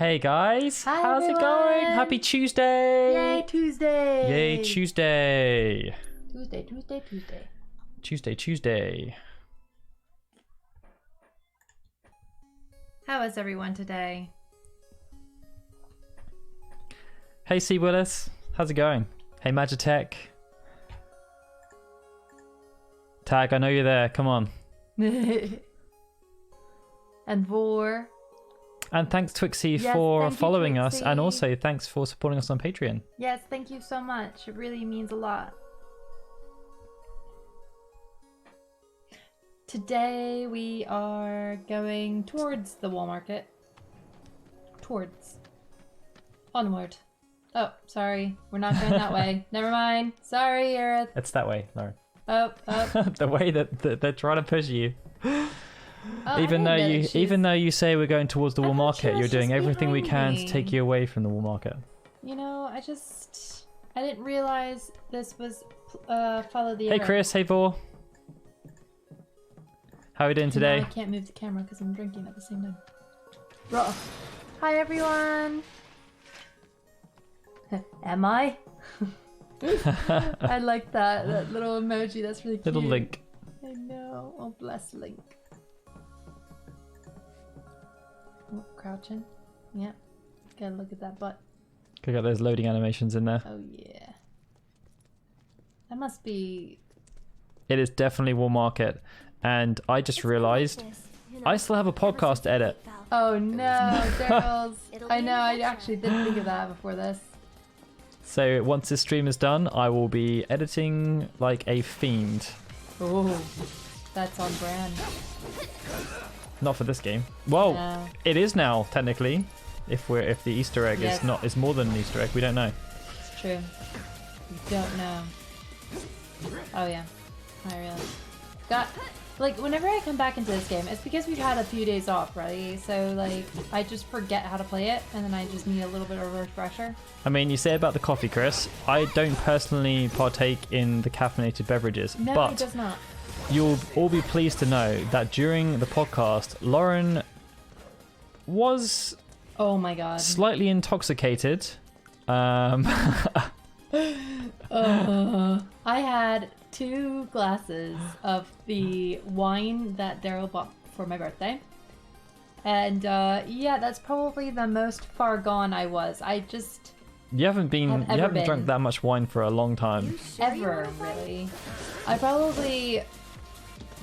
Hey guys, Hi, how's everyone. it going? Happy Tuesday! Yay, Tuesday! Yay, Tuesday! Tuesday. How is everyone today? Hey C. Willis, how's it going? Hey Magitech. Tag, I know you're there, come on. And Vor. And thanks Twixie Yes, for thank you, following us, and Twixie. also thanks for supporting us on Patreon. Yes, thank you so much. It really means a lot. Today we are going towards the wall market. Onward. Oh, sorry. We're not going that way. Never mind. Sorry, Aerith. It's that way, Lauren. Oh. The way that they're trying to push you. Oh, Even though you say we're going towards the I wall thought she market, was you're doing just everything we can behind to me. take you away from the wall market. You know, I didn't realize this was follow the Hey arrow. Chris, hey Vor. How are we doing Now today? I can't move the camera because I'm drinking at the same time. Raw. Hi everyone. Am I? I like that little emoji. That's really cute. Little Link. I know. Oh, bless Link. Oh, crouching. Yeah. Gotta look at that butt. Could get those loading animations in there. Oh yeah. That must be. It is definitely wall market, and I just realised I still have a podcast to edit. Oh no, Daryl's. I know. I actually didn't think of that before this. So once this stream is done, I will be editing like a fiend. Oh, that's on brand. Not for this game. Well, No. it is now technically. If the Easter egg Yes. is more than an Easter egg, we don't know. It's true. You don't know. Oh yeah, I realize. Whenever I come back into this game, it's because we've had a few days off, right? So like, I just forget how to play it, and then I just need a little bit of a refresher. I mean, you say about the coffee, Chris. I don't personally partake in the caffeinated beverages, No, but it does not. you'll all be pleased to know that during the podcast, Lauren was Oh my god. slightly intoxicated. I had 2 glasses of the wine that Daryl bought for my birthday. And yeah, that's probably the most far gone I was. You haven't Have ever drunk been. that much wine for a long time. Ever, really.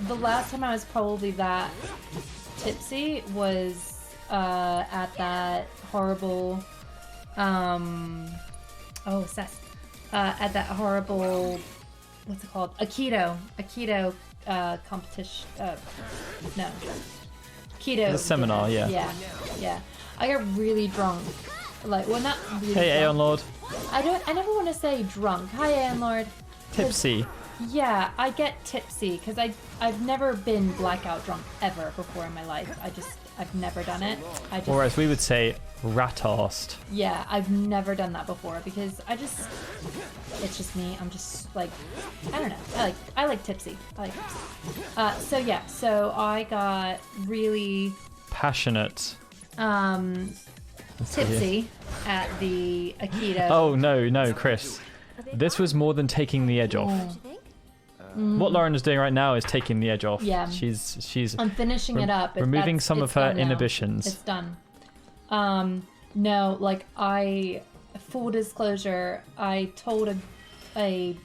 The last time I was probably that tipsy was at that horrible, at that horrible, what's it called? A keto competition, no. Keto. The seminar, dinner. yeah. Yeah. I got really drunk. Not really Hey, drunk. Aeon Lord. I never want to say drunk. Hi, Aeon Lord. Tipsy. Yeah, I get tipsy because I've never been blackout drunk ever before in my life. I've never done it. Or as we would say, rat-arsed. Yeah, I've never done that before because it's just me. I'm just like, I don't know. I like tipsy. So I got really Passionate. Let's see here. tipsy at the Aikido. Oh, no, Chris. This was more than taking the edge off. What Lauren is doing right now is taking the edge off. Yeah. She's I'm finishing it up. removing some of it's her done now. inhibitions. It's done. No, full disclosure, I told a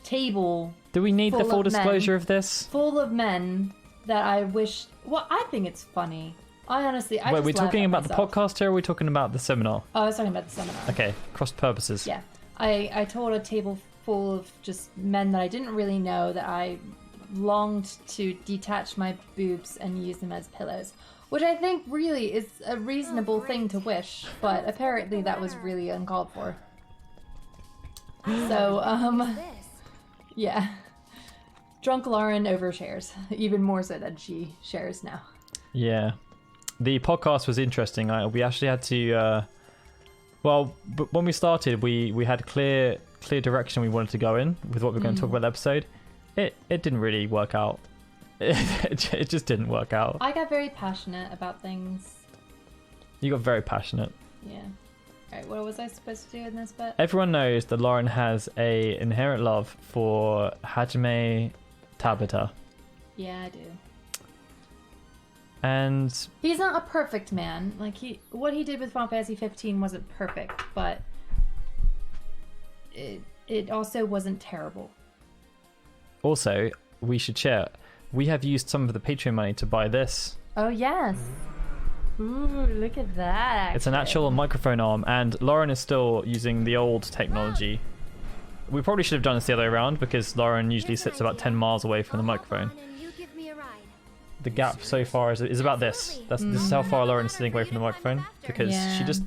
table Do we need the full full of men. disclosure of this? full of men that I wish. Well, I think it's funny. I honestly, Wait, are we talking about the podcast here, or are we talking about the seminar? Oh, I was talking about the seminar. Okay, cross purposes. Yeah, I told a table full of just men that I didn't really know that I longed to detach my boobs and use them as pillows, which I think really is a reasonable thing to wish, but apparently that was really uncalled for. So, yeah. Drunk Lauren overshares, even more so than she shares now. Yeah. The podcast was interesting. We actually had to but when we started, we had clear direction we wanted to go in with what we we're going to talk about the episode. It didn't really work out. It just didn't work out. I got very passionate about things. You got very passionate. Yeah. Alright, what was I supposed to do in this bit? Everyone knows that Lauren has a inherent love for Hajime Tabata. Yeah, I do. And he's not a perfect man. Like what he did with Final Fantasy 15 wasn't perfect, but it also wasn't terrible. Also, we should share. We have used some of the Patreon money to buy this. Oh yes. Ooh, look at that. Actually. It's an actual microphone arm, and Lauren is still using the old technology. We probably should have done this the other way around because Lauren usually sits about 10 miles away from the microphone. The gap so far is about this. This is how far Lauren is sitting away from the microphone because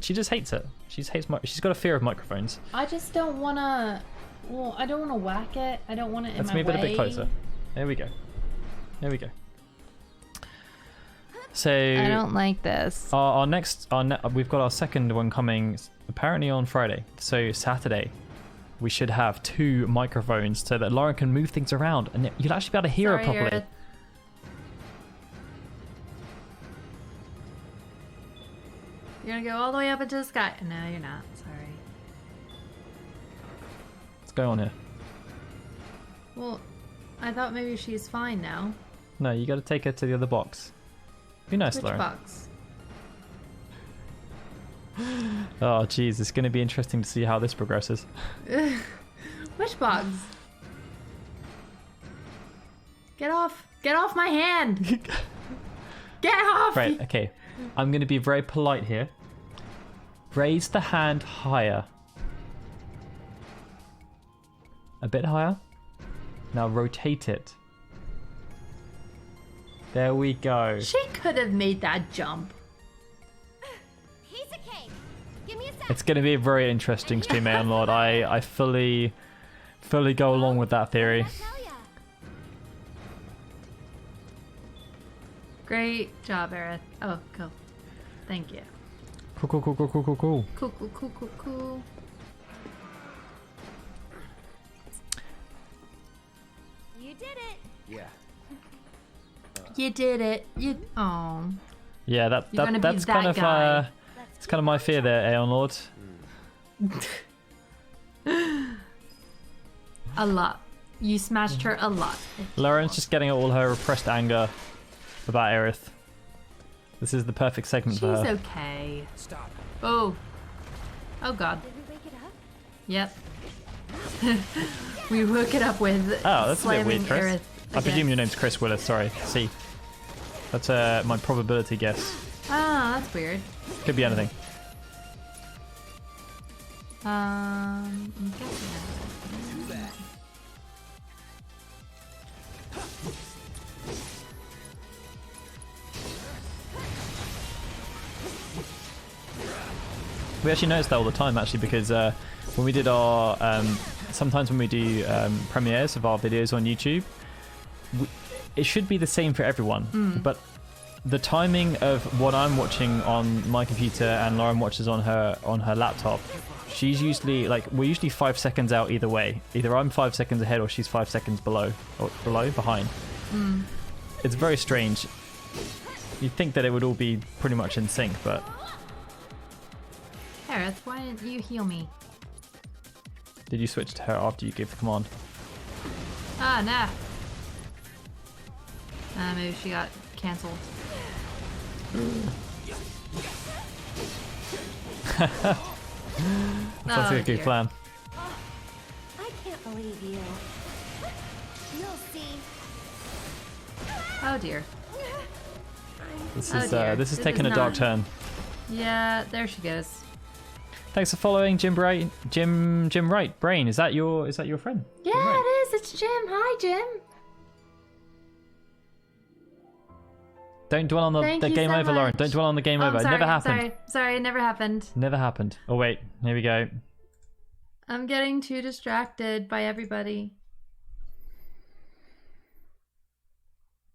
she just hates it. She's got a fear of microphones. I just don't want to. Well, I don't want to whack it. I don't want it in Let's my way. move it a bit closer. There we go. There we go. So I don't like this. We've got our second one coming apparently on Friday. So Saturday, we should have 2 microphones so that Lauren can move things around and you'll actually be able to hear her properly. Aerith. You're gonna go all the way up into the sky. No, you're not. Sorry. What's going on here? Well, I thought maybe she's fine now. No, you got to take her to the other box. Be nice, Which Lauren. box? Oh, jeez, it's going to be interesting to see how this progresses. Which box? Get off! Get off my hand! Get off! Right, okay. I'm going to be very polite here. Raise the hand higher. A bit higher. Now rotate it. There we go. She could have made that jump. Piece of cake. Give me a sec. It's going to be a very interesting stream, Aeon Lord. I fully go along with that theory. Hell yeah. Great job, Aerith. Oh, cool. Thank you. Cool. Cool. You did it. Yeah. You did it. You. Oh. Yeah, You're gonna be that's that kind of guy. it's kind of my fear there, Aeon Lord. A lot. You smashed her a lot. Lauren's just getting all her repressed anger about Aerith. This is the perfect segment She's for her. okay. Stop. Oh. Oh God. Did we wake it up? Yep. We woke it up with. Oh, that's a bit weird, slamming Chris. Aerith I presume against- your name's Chris Willis. Sorry. C. That's my probability guess. Ah, that's weird. Could be anything. I'm guessing. Too bad. We actually notice that all the time, actually, because when we did our sometimes when we do premieres of our videos on YouTube, it should be the same for everyone. But the timing of what I'm watching on my computer and Lauren watches on her laptop, she's usually we're usually 5 seconds out either way. Either I'm 5 seconds ahead or she's 5 seconds behind. It's very strange. You'd think that it would all be pretty much in sync, but Aerith, why didn't you heal me? did you switch to her after you gave the command? Ah, nah. Maybe she got cancelled. Sounds like a good plan. I can't believe you. You'll see. Oh dear. This Oh is dear. this is This taking is a dark not- turn. Yeah, there she goes. Thanks for following, Jim Bright. Jim Wright. Brain, is that your friend? Yeah, Jim Wright. it is. It's Jim. Hi, Jim. Don't dwell on the Thank you game so over, Lauren. much. Don't dwell on the game Oh, over. I'm It sorry, never happened. Sorry, it never happened. Never happened. Oh wait, here we go. I'm getting too distracted by everybody.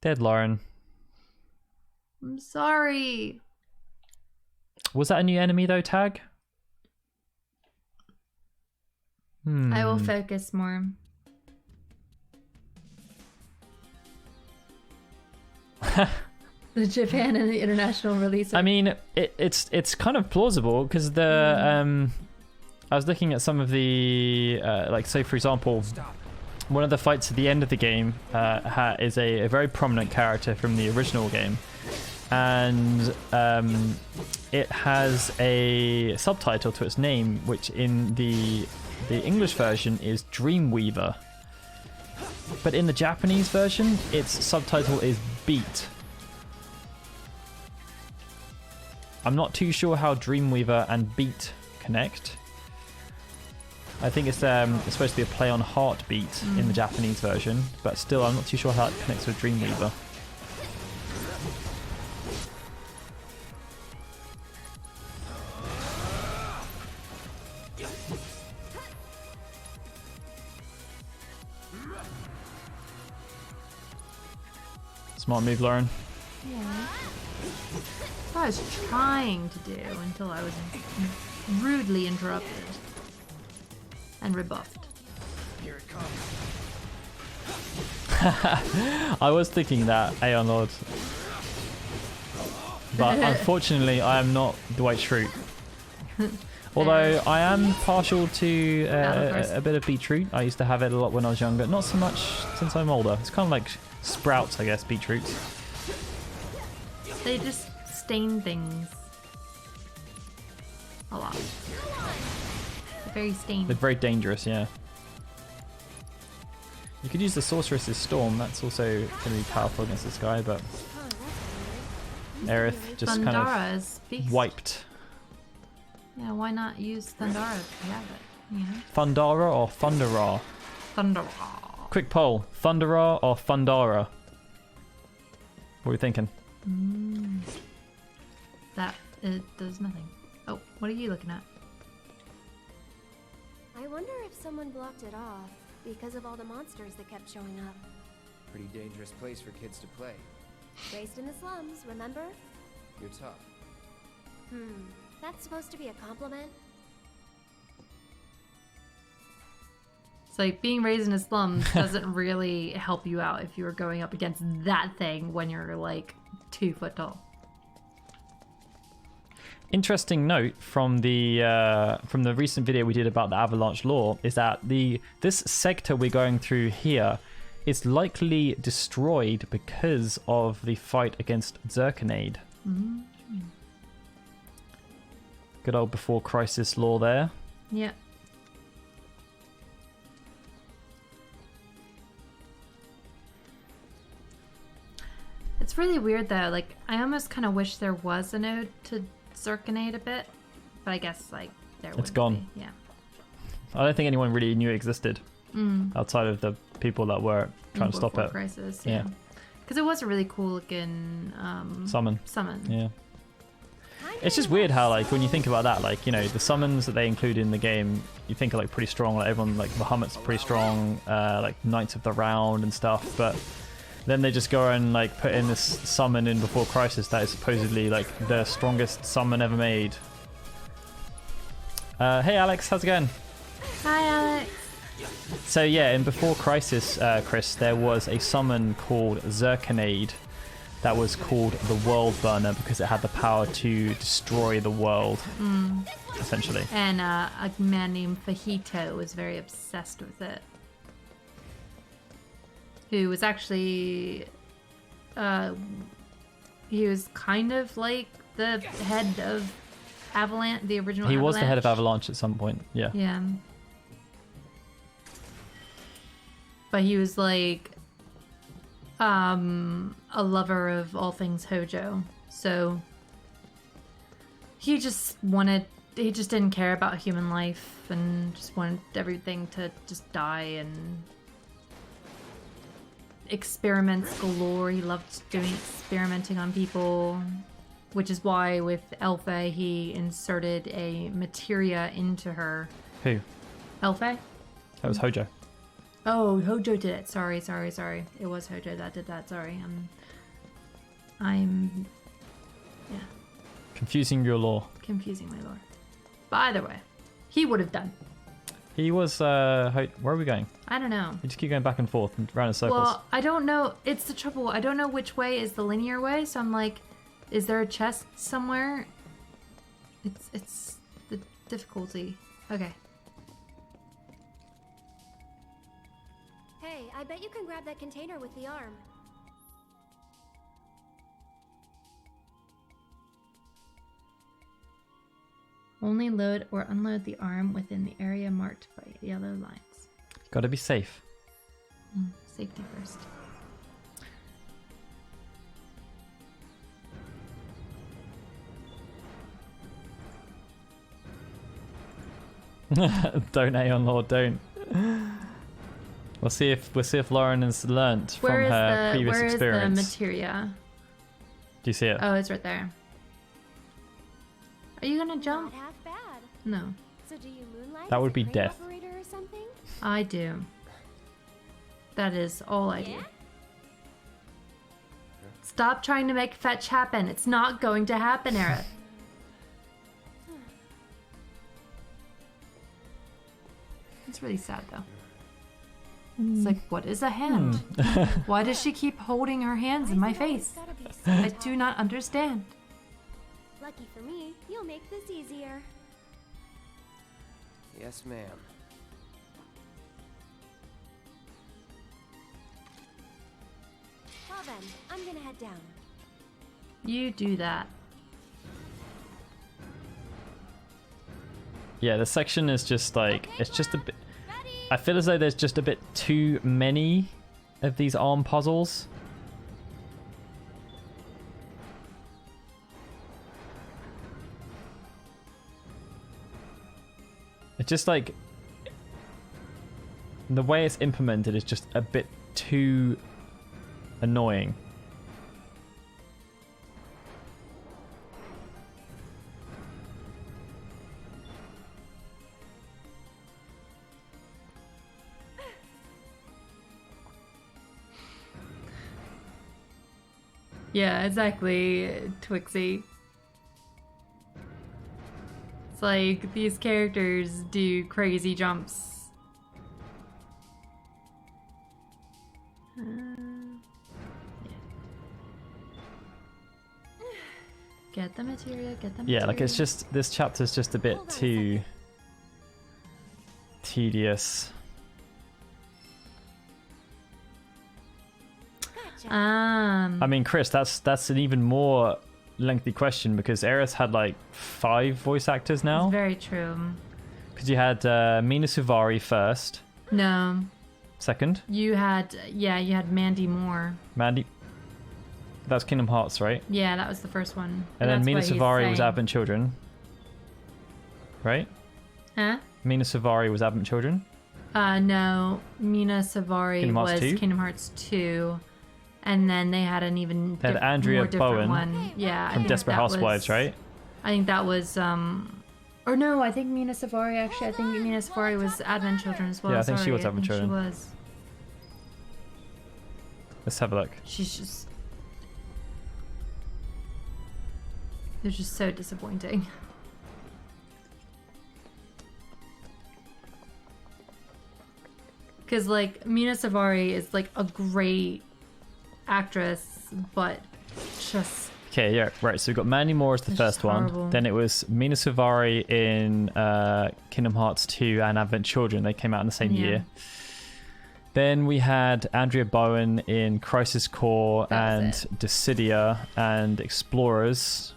Dead Lauren. I'm sorry. Was that a new enemy though, Tag? I will focus more. the Japan and the international release. I mean, it's kind of plausible because the I was looking at some of the like, say for example, one of the fights at the end of the game is a very prominent character from the original game, and it has a subtitle to its name, which in the English version is Dreamweaver, but in the Japanese version its subtitle is Beat. I'm not too sure how Dreamweaver and Beat connect. I think it's supposed to be a play on Heartbeat in the Japanese version, but still I'm not too sure how it connects with Dreamweaver. Smart move, Lauren. Yeah. That's what I was trying to do until I was rudely interrupted and rebuffed. Here it comes. I was thinking that, Aeon Lord. But unfortunately, I am not Dwight Schrute. Although I am partial to a bit of beetroot. I used to have it a lot when I was younger. Not so much since I'm older. It's kind of like sprouts, I guess, beetroots. They just stain things a lot. They're very stained. They're very dangerous, yeah. You could use the Sorceress's Storm. That's also going to be powerful against this guy, but Aerith just kind of wiped. Yeah, why not use Thundara if you have it? You know? Thundara or Thundara? Thundara. Quick poll. Thundara or Thundara? What are we thinking? That does nothing. Oh, what are you looking at? I wonder if someone blocked it off because of all the monsters that kept showing up. Pretty dangerous place for kids to play. Raised in the slums, remember? You're tough. That's supposed to be a compliment? It's like being raised in a slum doesn't really help you out if you were going up against that thing when you're like 2 foot tall. Interesting note from the recent video we did about the Avalanche lore is that this sector we're going through here is likely destroyed because of the fight against Zerkanade. Good old Before Crisis lore there. Yeah. It's really weird though. Like, I almost kind of wish there was an ode to Zerkanade a bit, but I guess like there. It's gone. Be. Yeah. I don't think anyone really knew it existed outside of the people that were trying to stop it. Crisis, yeah. Because it was a really cool looking Summon. Yeah. It's just weird how, like, when you think about that, like, you know, the summons that they include in the game, you think are like pretty strong. Like everyone, like Bahamut's pretty strong, like Knights of the Round and stuff, but then they just go and like put in this summon in Before Crisis that is supposedly like the strongest summon ever made. Hey Alex, how's it going? Hi Alex. So yeah, in Before Crisis, Chris, there was a summon called Zerkanade that was called the World Burner because it had the power to destroy the world, essentially. And a man named Fajito was very obsessed with it. Who was actually, he was kind of like the head of Avalanche, the original He Avalanche. was the head of Avalanche at some point, yeah. Yeah. But he was like a lover of all things Hojo. So he just didn't care about human life and just wanted everything to just die, and experiments galore. He loved doing experimenting on people, which is why with Elfe he inserted a materia into her. Who? Elfe? That was Hojo. Oh, Hojo did it. Sorry. It was Hojo that did that. Sorry. I'm Confusing your lore. confusing my lore. But either way, he would have done. He was, where are we going? I don't know. We just keep going back and forth and round in circles. Well, I don't know. It's the trouble. I don't know which way is the linear way, so I'm like, is there a chest somewhere? It's the difficulty. Okay. Hey, I bet you can grab that container with the arm. Only load or unload the arm within the area marked by yellow lines. Gotta be safe. Safety first. Don't, Aeon Lord, don't. We'll see if Lauren has learnt from her previous experience. Where is the materia? Do you see it? Oh, it's right there. Are you gonna jump? Not half bad. No. So do you moonlight That as would a be crane death. operator or something? I do. That is all I do. Yeah? Stop trying to make fetch happen. It's not going to happen, Aerith. It's really sad though. It's like, what is a hand? Why does she keep holding her hands in my face? Gotta be so I tough. do not understand. Lucky for me, you'll make this easier. Yes, ma'am. Well then, I'm gonna head down. You do that. Yeah, the section is just like, Okay, it's just a Mom. bit... Ready? I feel as though there's just a bit too many of these arm puzzles. It's just like... The way it's implemented is just a bit too annoying. Yeah, exactly, Twixie. It's like these characters do crazy jumps. Get the materia, get the materia. Yeah, like it's just... This chapter's just a bit Hold on a too... second. tedious. Gotcha. I mean, Chris, that's an even more lengthy question because Aerith had like 5 voice actors now. It's very true. Because you had Mina Suvari first, No, second, you had Mandy Moore. Mandy. That's Kingdom Hearts, right? Yeah, that was the first one. And then that's Mina what he's Suvari was saying. Advent Children, right? Huh? Mina Suvari was Advent Children. No, Mina Savari Kingdom Hearts was 2? Kingdom Hearts 2, and then they had an even They had Andrea more different Bowen one. Yeah, I From think Desperate that Housewives, was, right? I think that was or no, I think Mina Savari actually. I think Mina Savari was Advent Children as well. Yeah, I think she Sorry, was Advent Children. She was. Let's have a look. She's just. They're just so disappointing. Because, like, Mina Savari is, like, a great actress, but just... Okay, yeah, right. So we got Mandy Moore as the It's first one. horrible. Then it was Mina Suvari in Kingdom Hearts 2 and Advent Children. They came out in the same Yeah. year. Then we had Andrea Bowen in Crisis Core That and was Dissidia and Explorers.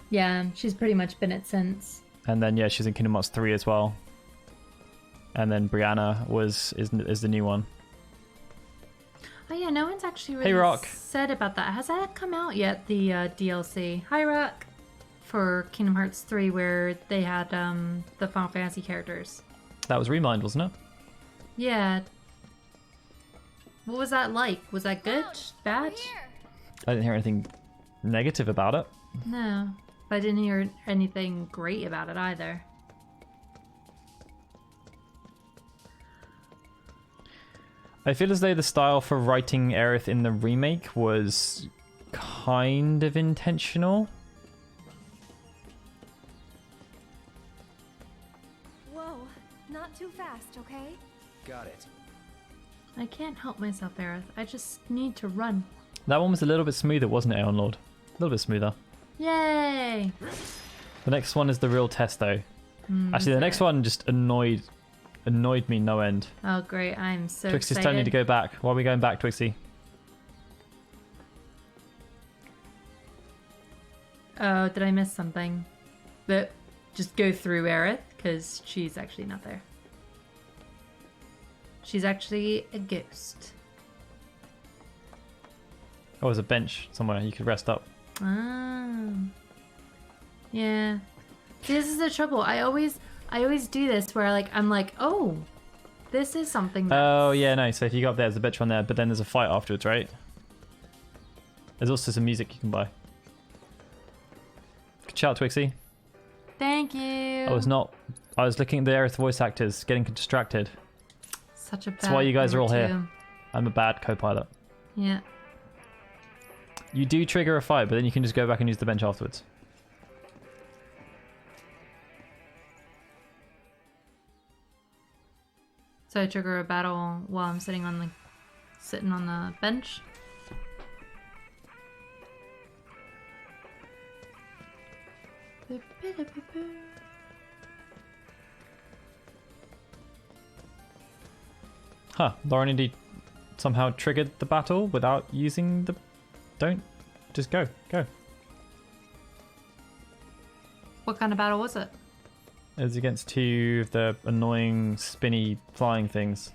Yeah, she's pretty much been it since. And then, yeah, she's in Kingdom Hearts 3 as well. And then Brianna is the new one. Oh yeah, no one's actually really Hey, Rock. said about that. Has that come out yet, the DLC? Hi, Rock. For Kingdom Hearts 3, where they had the Final Fantasy characters. That was Remind, wasn't it? Yeah. What was that like? Was that good? Bad? I didn't hear anything negative about it. No. But I didn't hear anything great about it either. I feel as though the style for writing Aerith in the remake was kind of intentional. Whoa, Not too fast, okay? Got it. I can't help myself, Aerith. I just need to run. That one was a little bit smoother, wasn't it, Aeon Lord? A little bit smoother. Yay! The next one is the real test, though. Actually, the next one just annoyed me no end. Oh, great. I'm so Twixie's excited. telling you to go back. Why are we going back, Twixie? Oh, did I miss something? But just go through Aerith, because she's actually not there. She's actually a ghost. Oh, there's a bench somewhere you could rest up. Ah. Yeah. See, this is the trouble. I always do this where I'm like, oh, this is something that's... Oh, yeah, no. So if you go up there, there's a bench on there, but then there's a fight afterwards, right? There's also some music you can buy. Good shout, Twixie. Thank you. I was looking at the Aerith voice actors, getting distracted. Such a bad That's why you guys are all number here. two. I'm a bad co-pilot. Yeah. You do trigger a fight, but then you can just go back and use the bench afterwards. So I trigger a battle while I'm sitting on the bench. Huh. Lauren indeed somehow triggered the battle without using the... Don't. Just go. Go. What kind of battle was it? It was against two of the annoying, spinny, flying things.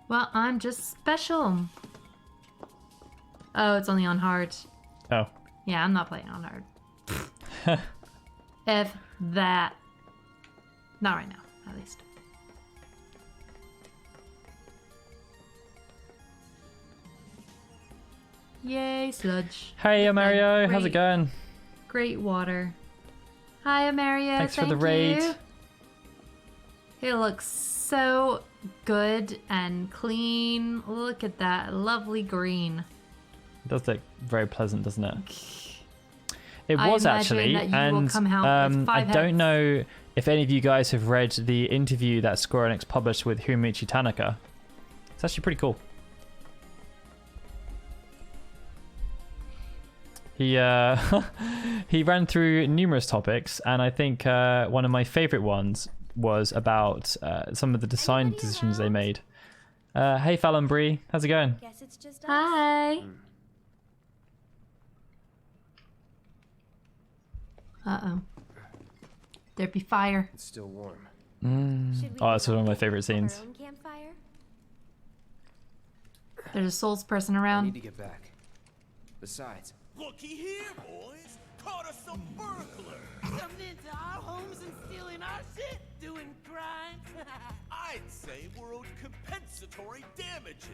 Well, I'm just special. Oh, it's only on hard. Oh. Yeah, I'm not playing on hard. If that. Not right now, at least. Yay, sludge. Hey, Mario. How's it Great. going? Great water. Hi, Amaria. Thanks for the Thank raid. you. It looks so good and clean. Look at that lovely green. It does look very pleasant, doesn't it? It I was imagine actually, that you will and come out with I 5 don't heads. know if any of you guys have read the interview that Square Enix published with Hiromichi Tanaka. It's actually pretty cool. He he ran through numerous topics, and I think one of my favorite ones was about some of the design decisions they made. Hey Fallon Bree, how's it going? Guess it's just us. Hi. Uh-oh. There be fire. It's still warm. Should we Oh, that's one of my have favorite our scenes. own campfire? There's a souls person I need around. to get back. Besides, Looky here, boys! Caught us some burglar! Coming into our homes and stealing our shit? Doing crimes? I'd say we're owed compensatory damages.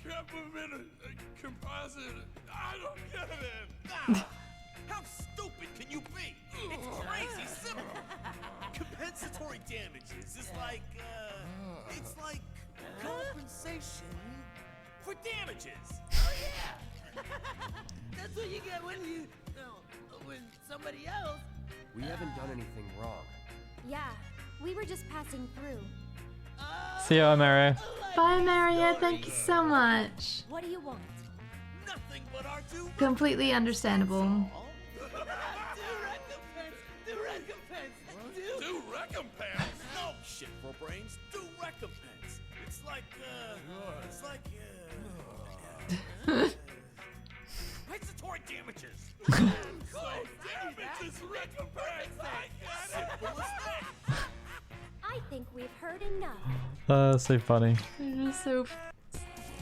Compliment composite. I don't get it. How stupid can you be? It's crazy simple. Compensatory damages is like, it's like compensation for damages. Oh yeah. That's what you get when when somebody else. we haven't done anything wrong. Yeah, we were just passing through. See you, Mario. Bye, Maria. Thank you so much. What do you want? Nothing but our due Completely understandable. Due recompense. Due recompense. No shit for brains. Due recompense. It's like compensatory damages. Damages recompense. Simple as that. I think we've heard enough. That's so funny. They're just so...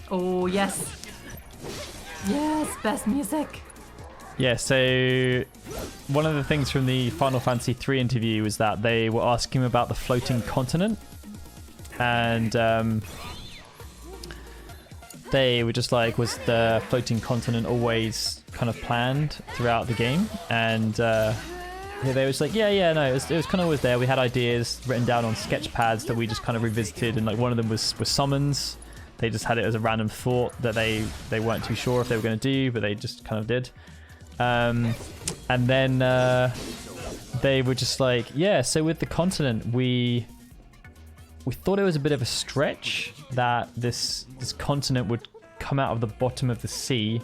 Oh, yes. Yes, best music. Yeah, so one of the things from the Final Fantasy III interview was that they were asking him about the floating continent, and they were just like, was the floating continent always kind of planned throughout the game? And they were just like, yeah, no, it was kind of always there. We had ideas written down on sketch pads that we just kind of revisited, and like one of them was summons. They just had it as a random thought that they weren't too sure if they were going to do, but they just kind of did. And then they were just like, yeah, so with the continent, we thought it was a bit of a stretch that this continent would come out of the bottom of the sea,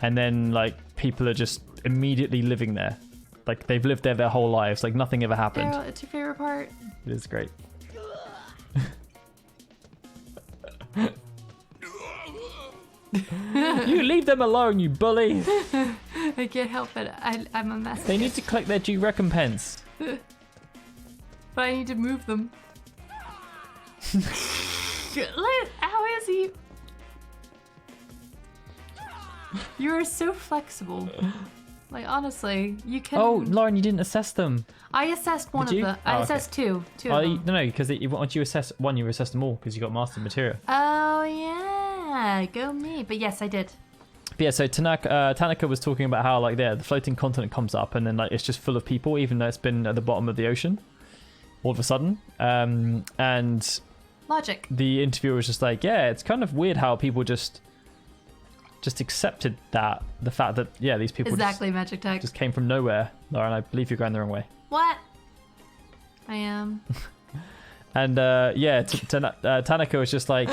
and then like people are just immediately living there. Like they've lived there their whole lives, like nothing ever happened. Daryl, it's your favorite part. It is great. You leave them alone, you bully. I can't help it. I'm a mess. They need to collect their due recompense. But I need to move them. How is he? You are so flexible. Like honestly, you can. Oh, Lauren, you didn't assess them. I assessed one Did of you? them. I Oh, assessed two. Two Oh, of them. no, because once you assess one, you assess them all because you got mastered material. Oh yeah, go me. But yes, I did. But yeah, so Tanaka was talking about how like the floating continent comes up and then like it's just full of people, even though it's been at the bottom of the ocean. All of a sudden, and Logic. the interviewer was just like, yeah, it's kind of weird how people just accepted the fact that these people Exactly, Magic Tech. just came from nowhere. Lauren, I believe you're going the wrong way. What? I am. And Tanaka was just like,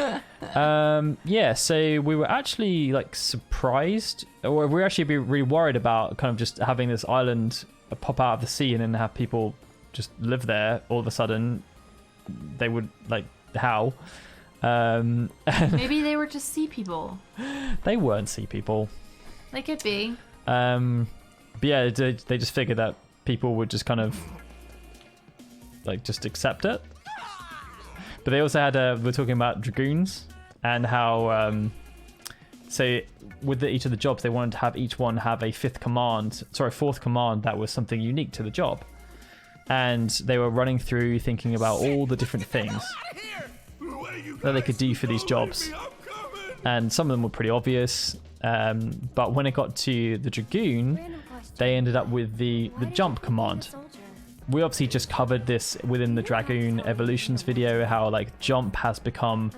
so we were actually like surprised, or we were actually really worried about kind of just having this island pop out of the sea and then have people just live there all of a sudden. They would like, how? Maybe they were just sea people. They weren't sea people. They could be. But yeah, they just figured that people would just kind of like just accept it. But they also had we're talking about dragoons and how so with each of the jobs they wanted to have each one have a fourth command that was something unique to the job. And they were running through thinking about all the different things that they could do for these jobs. And some of them were pretty obvious. But when it got to the dragoon, they ended up with the jump command. We obviously just covered this within the Dragoon Evolutions video, how like jump has become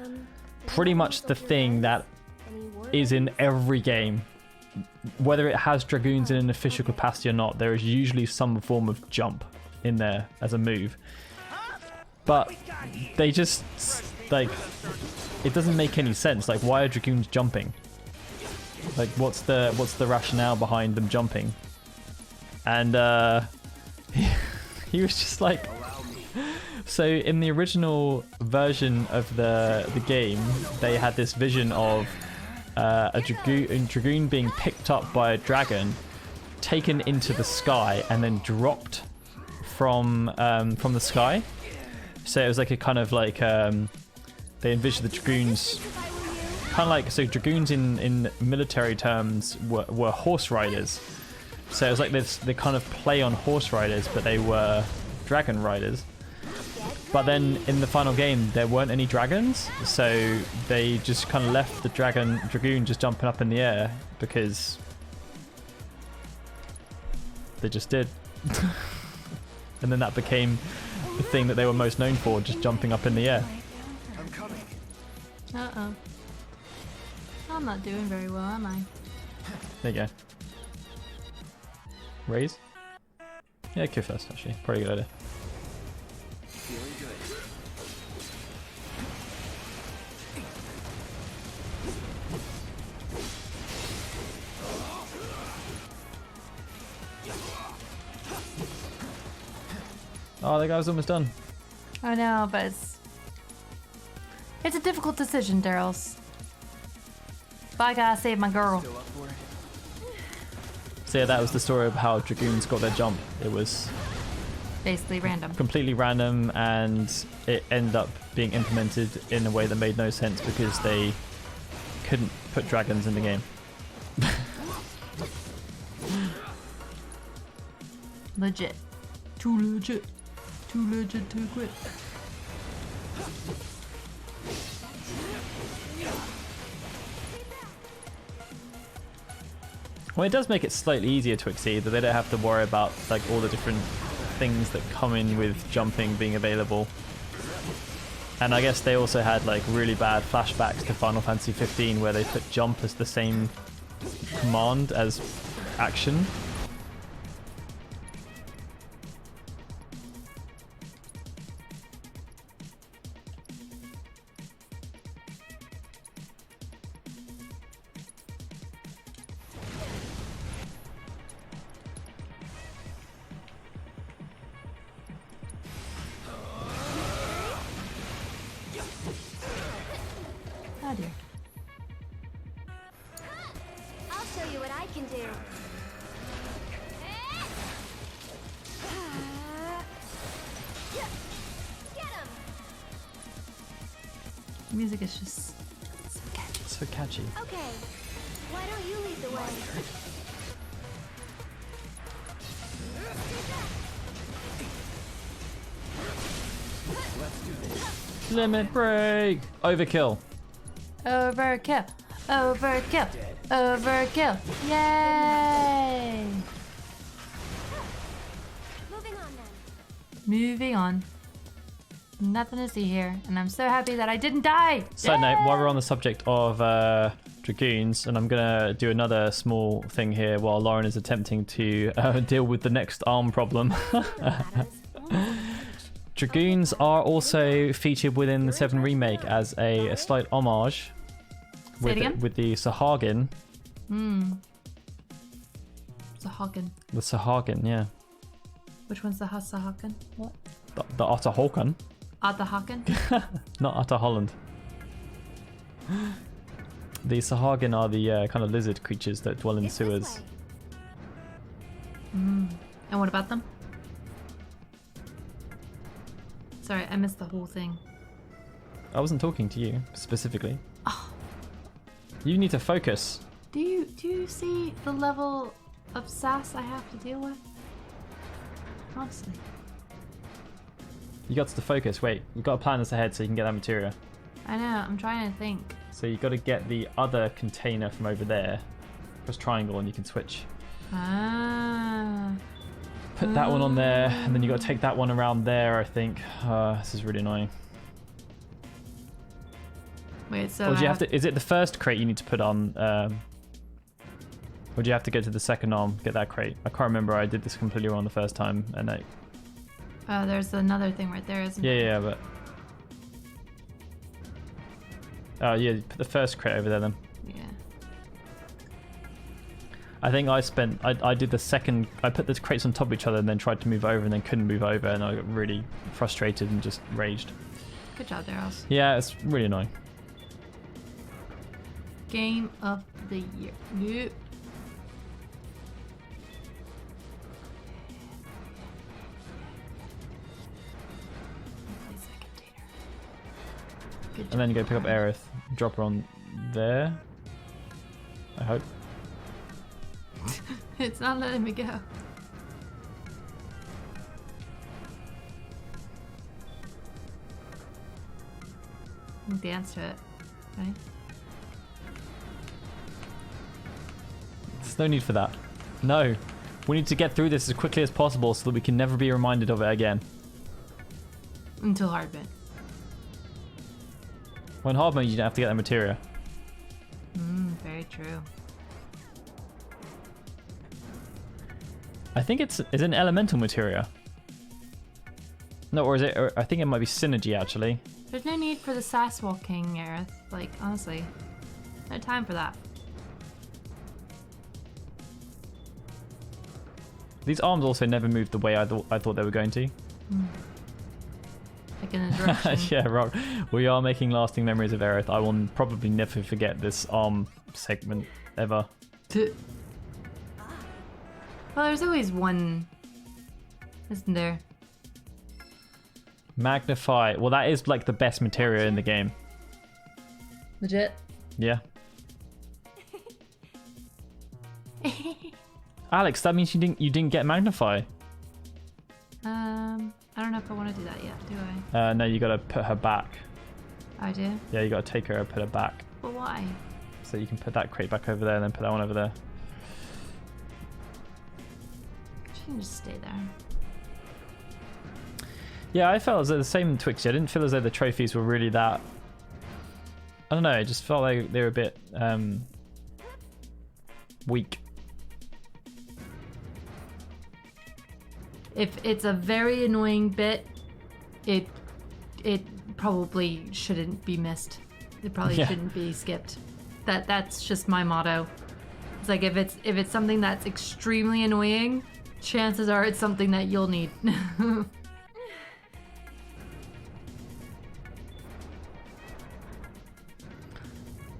pretty much the thing that is in every game. Whether it has dragoons in an official capacity or not, there is usually some form of jump in there as a move. But they just like, it doesn't make any sense. Like, why are dragoons jumping? Like, what's the rationale behind them jumping? And he was just like, so in the original version of the game, they had this vision of a dragoon being picked up by a dragon, taken into the sky, and then dropped from the sky. So it was like a kind of like they envisioned the dragoons kind of like, so dragoons in military terms were horse riders. So it was like they kind of play on horse riders, but they were dragon riders. But then in the final game, there weren't any dragons, so they just kind of left the dragoon just jumping up in the air because they just did. And then that became the thing that they were most known for, just jumping up in the air. I'm coming. Uh-oh. I'm not doing very well, am I? There you go. Raise? Yeah, Q first, actually. Probably a good idea. Feeling good. Oh, that guy was almost done. I know, but it's a difficult decision, Daryl's. But I gotta save my girl. Still up for it? So yeah, that was the story of how dragoons got their jump. It was Basically random. completely random, and it ended up being implemented in a way that made no sense because they couldn't put dragons in the game. Legit. Too legit. Too legit to quit. Well, it does make it slightly easier to exceed, that they don't have to worry about like all the different things that come in with jumping being available. And I guess they also had like really bad flashbacks to Final Fantasy 15 where they put jump as the same command as action. The music is just so catchy. So catchy. Okay, why don't you lead the way? Limit break. Overkill. Overkill. Overkill. Overkill. Yay! Moving on then. Moving on. Nothing to see here, and I'm so happy that I didn't die. Side note, while we're on the subject of dragoons, and I'm gonna do another small thing here while Lauren is attempting to deal with the next arm problem. Dragoons are also featured within the 7 remake as a slight homage with the Sahagin. Sahagin. The Sahagin, yeah. Which one's the Sahagin? What? The Otter Holkan. Atahaken? Not Otter Holland. The Sahagin are the kind of lizard creatures that dwell in sewers. And what about them? Sorry, I missed the whole thing. I wasn't talking to you specifically. Oh. You need to focus. Do you see the level of sass I have to deal with? Honestly. You got to focus. Wait, we've got to plan this ahead so you can get that materia. I know, I'm trying to think. So you got to get the other container from over there. Press triangle and you can switch. Ah. Put that one on there, and then you got to take that one around there, I think. This is really annoying. Wait, so Or do you have to? Is it the first crate you need to put on? Or do you have to go to the second arm, get that crate? I can't remember. I did this completely wrong the first time, and there's another thing right there, isn't yeah, there? yeah, but. Oh yeah, put the first crate over there then. Yeah. I think I did the second. I put the crates on top of each other and then tried to move over and then couldn't move over, and I got really frustrated and just raged. Good job there, Ross. Yeah, it's really annoying. Game of the year. Yep. Good And then you go job, pick up Lauren. Aerith, drop her on there. I hope. It's not letting me go. Dance to it, right? There's no need for that. No. We need to get through this as quickly as possible so that we can never be reminded of it again. Until hard bit. When hard mode, you don't have to get that materia. Very true. I think it's an elemental materia. No, or is it? Or I think it might be synergy actually. There's no need for the sass walking, Aerith. Like, honestly. No time for that. These arms also never moved the way I thought they were going to. Like in a direction. Yeah, Rock. We are making lasting memories of Aerith. I will probably never forget this arm segment ever. Well, there's always one, isn't there? Magnify. Well, that is like the best materia in the game. Legit. Yeah. Alex, that means you didn't get Magnify. I don't know if I want to do that yet, do I? No, you gotta put her back. I do? Yeah, you gotta take her and put her back. But why? So you can put that crate back over there and then put that one over there. She can just stay there. Yeah, I felt as though the same Twixie. I didn't feel as though the trophies were really that. I don't know. It just felt like they were a bit weak. If it's a very annoying bit, it probably shouldn't be missed. It probably shouldn't be skipped. That's just my motto. It's like if it's something that's extremely annoying, chances are it's something that you'll need.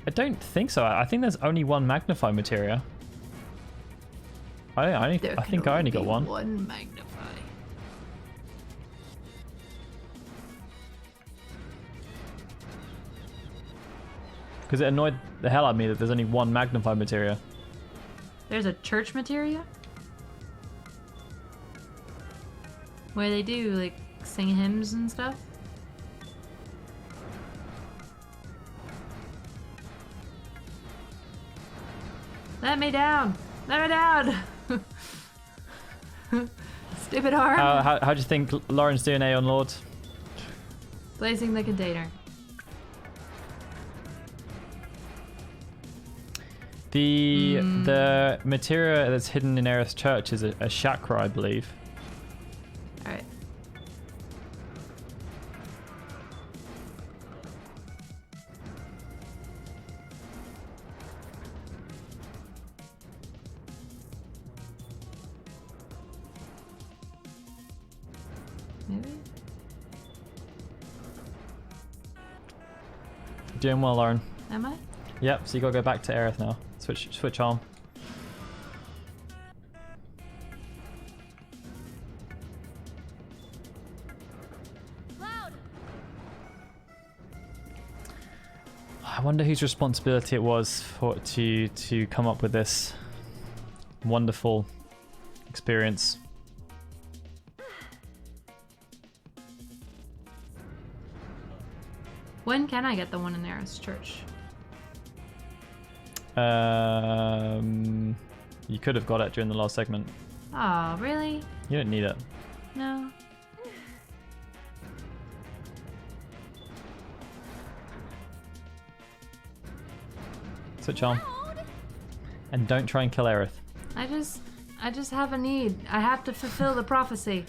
I don't think so. I think there's only one Magnify materia. I think I only got one. One Magnify. Because it annoyed the hell out of me that there's only one magnified materia. There's a church materia? Where they do, like, sing hymns and stuff? Let me down! Let me down! Stupid arm! How do you think Lauren's doing, Aeon Lord? Placing the container. The materia that's hidden in Aerith's church is a chakra, I believe. Alright. Maybe? Doing well, Lauren. Am I? Yep, so you gotta go back to Aerith now. Switch arm. Cloud! I wonder whose responsibility it was to come up with this wonderful experience. When can I get the one in Aerith's church? You could have got it during the last segment. Oh, really? You don't need it. No. Switch on. And don't try and kill Aerith. I just have a need. I have to fulfill the prophecy.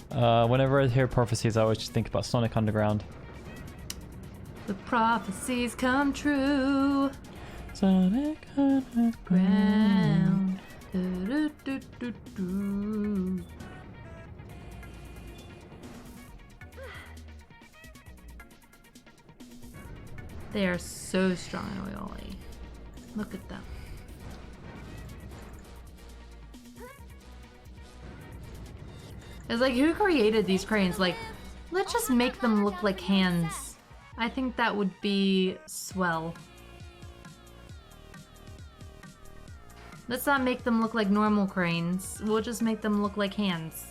Whenever I hear prophecies, I always just think about Sonic Underground. The prophecies come true. Sonic Underground. Ground. Do-do-do-do-do. They are so strong and oily. Look at them. It's like, who created these cranes? Like, let's just make them look like hands. I think that would be swell. Let's not make them look like normal cranes. We'll just make them look like hands.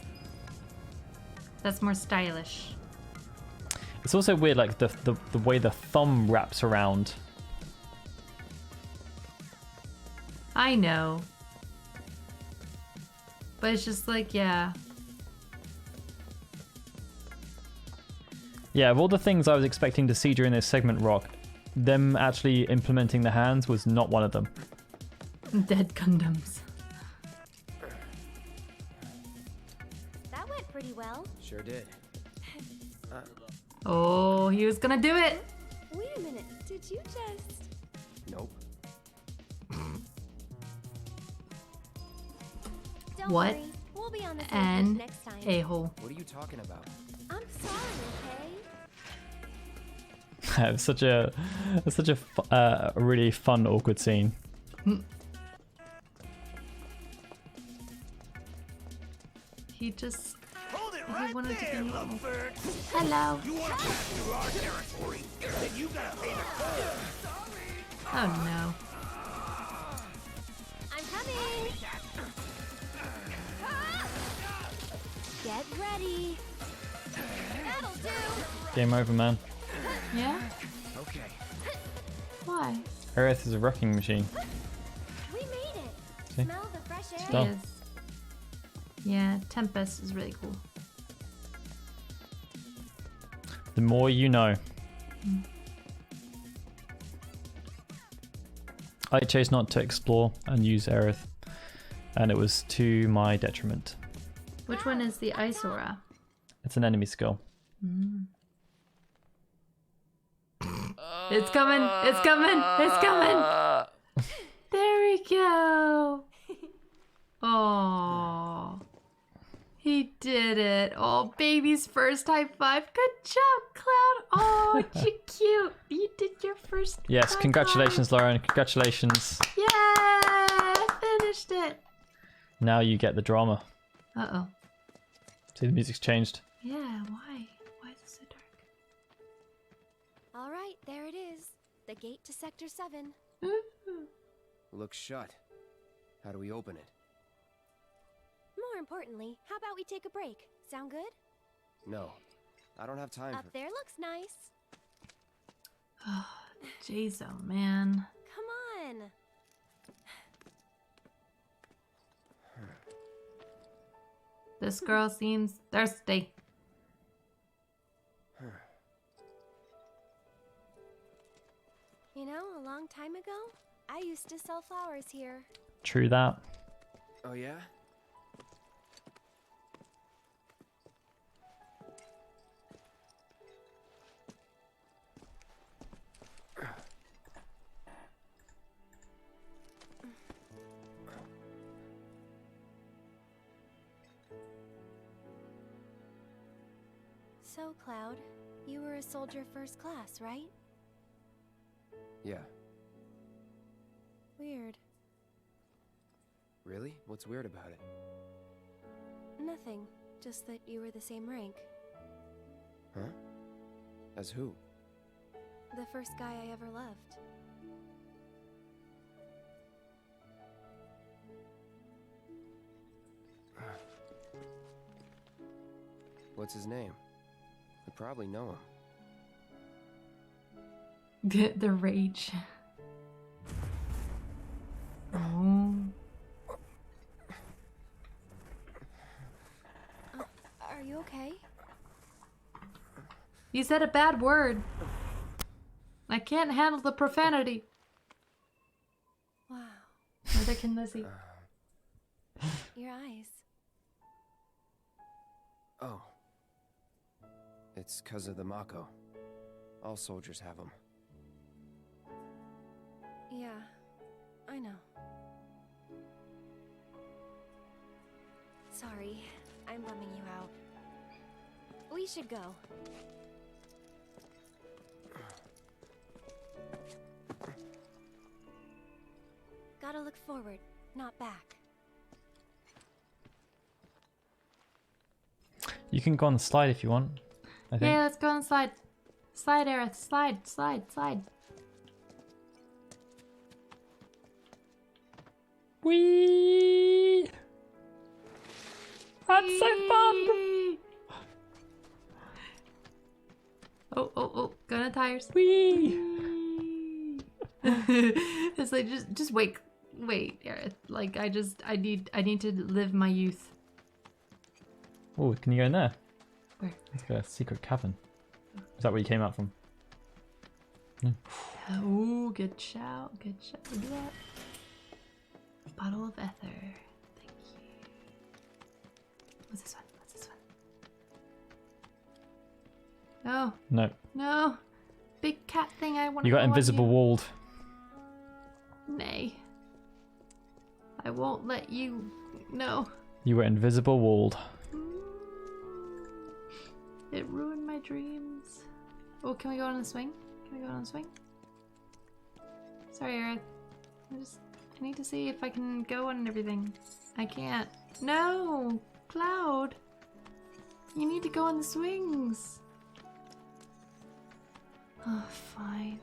That's more stylish. It's also weird, like the way the thumb wraps around. I know. But it's just like, yeah. Yeah, of all the things I was expecting to see during this segment, Rock, them actually implementing the hands was not one of them. Dead Gundams. That went pretty well. Sure did. Oh, he was gonna do it! Wait a minute, did you just... Nope. Don't What? worry, we'll be on the same An page next time. a-hole. What are you talking about? I'm sorry, okay? It's such a really fun, awkward scene. He just... Hold it He right wanted to there, be normal. lovebird. Hello. You want to pass through our territory, then you gotta pay the toll. Oh no. I'm coming! Get ready! That'll do! Game over, man. Yeah? Okay. Why? Aerith is a wrecking machine. We made it! See? Smell the fresh air? He Done. is. Yeah, Tempest is really cool. The more you know. I chose not to explore and use Aerith, and it was to my detriment. Which one is the Ice Aura? It's an enemy skill. It's coming! It's coming! It's coming! There we go! Oh, he did it! Oh, baby's first high five! Good job, Cloud! Oh, you cute! You did your first. Yes, high congratulations, Lauren. Congratulations. five. Yeah, finished it. Now you get the drama. Uh oh. See, the music's changed. Yeah. Why? Why is it so dark? All right, there it is. The gate to Sector 7. Looks shut. How do we open it? More importantly, how about we take a break? Sound good? No. I don't have time Up for... there looks nice. Jeez, oh man. Come on. This girl seems thirsty. You know, a long time ago, I used to sell flowers here. True that. Oh, yeah? So, Cloud, you were a soldier first class, right? Yeah. Weird. Really? What's weird about it? Nothing. Just that you were the same rank. Huh? As who? The first guy I ever loved. What's his name? I probably know him. The rage. Oh. Are you okay? You said a bad word. I can't handle the profanity. Wow. Neither can Lizzie. Your eyes. Oh. It's 'cause of the Mako. All soldiers have them. Yeah, I know. Sorry, I'm bumming you out. We should go. Gotta look forward, not back. You can go on the slide if you want. I think. Yeah, let's go on the slide. Slide, Aerith. Slide, slide, slide. Whee! That's so fun! Oh, oh, oh. Going on tires. Whee! It's like, just wait, Aerith. Like, I need to live my youth. Oh, can you go in there? Where? It's got a secret cavern. Is that where you came out from? No. Oh, good shout. Good shout. Look at that. Bottle of ether. Thank you. What's this one? What's this one? No. No. No. Big cat thing I want to You got go on invisible you. walled. Nay. I won't let you. No. You were invisible walled. It ruined my dreams. Oh, can we go on a swing? Can we go on a swing? Sorry, Aerith. I need to see if I can go on everything. I can't. No! Cloud! You need to go on the swings! Oh, fine.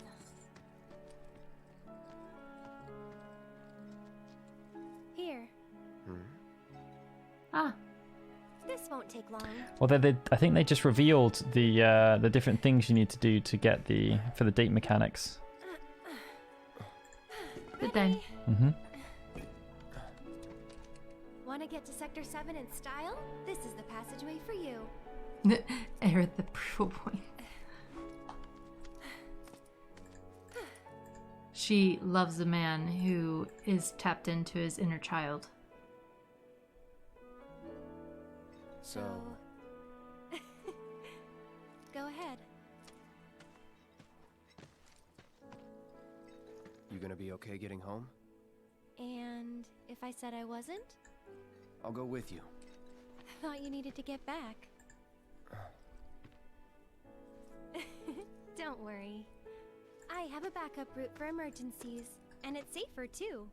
Here, Ah, this won't take long. Well, I think they just revealed the different things you need to do to get for the date mechanics. good then. Mm-hmm. Want to get to Sector 7 in style? This is the passageway for you. Aerith, the proof point. She loves a man who is tapped into his inner child. So, Go ahead. you gonna be okay getting home? And if I said I wasn't? I'll go with you. Thought you needed to get back. Don't worry. I have a backup route for emergencies, and it's safer too.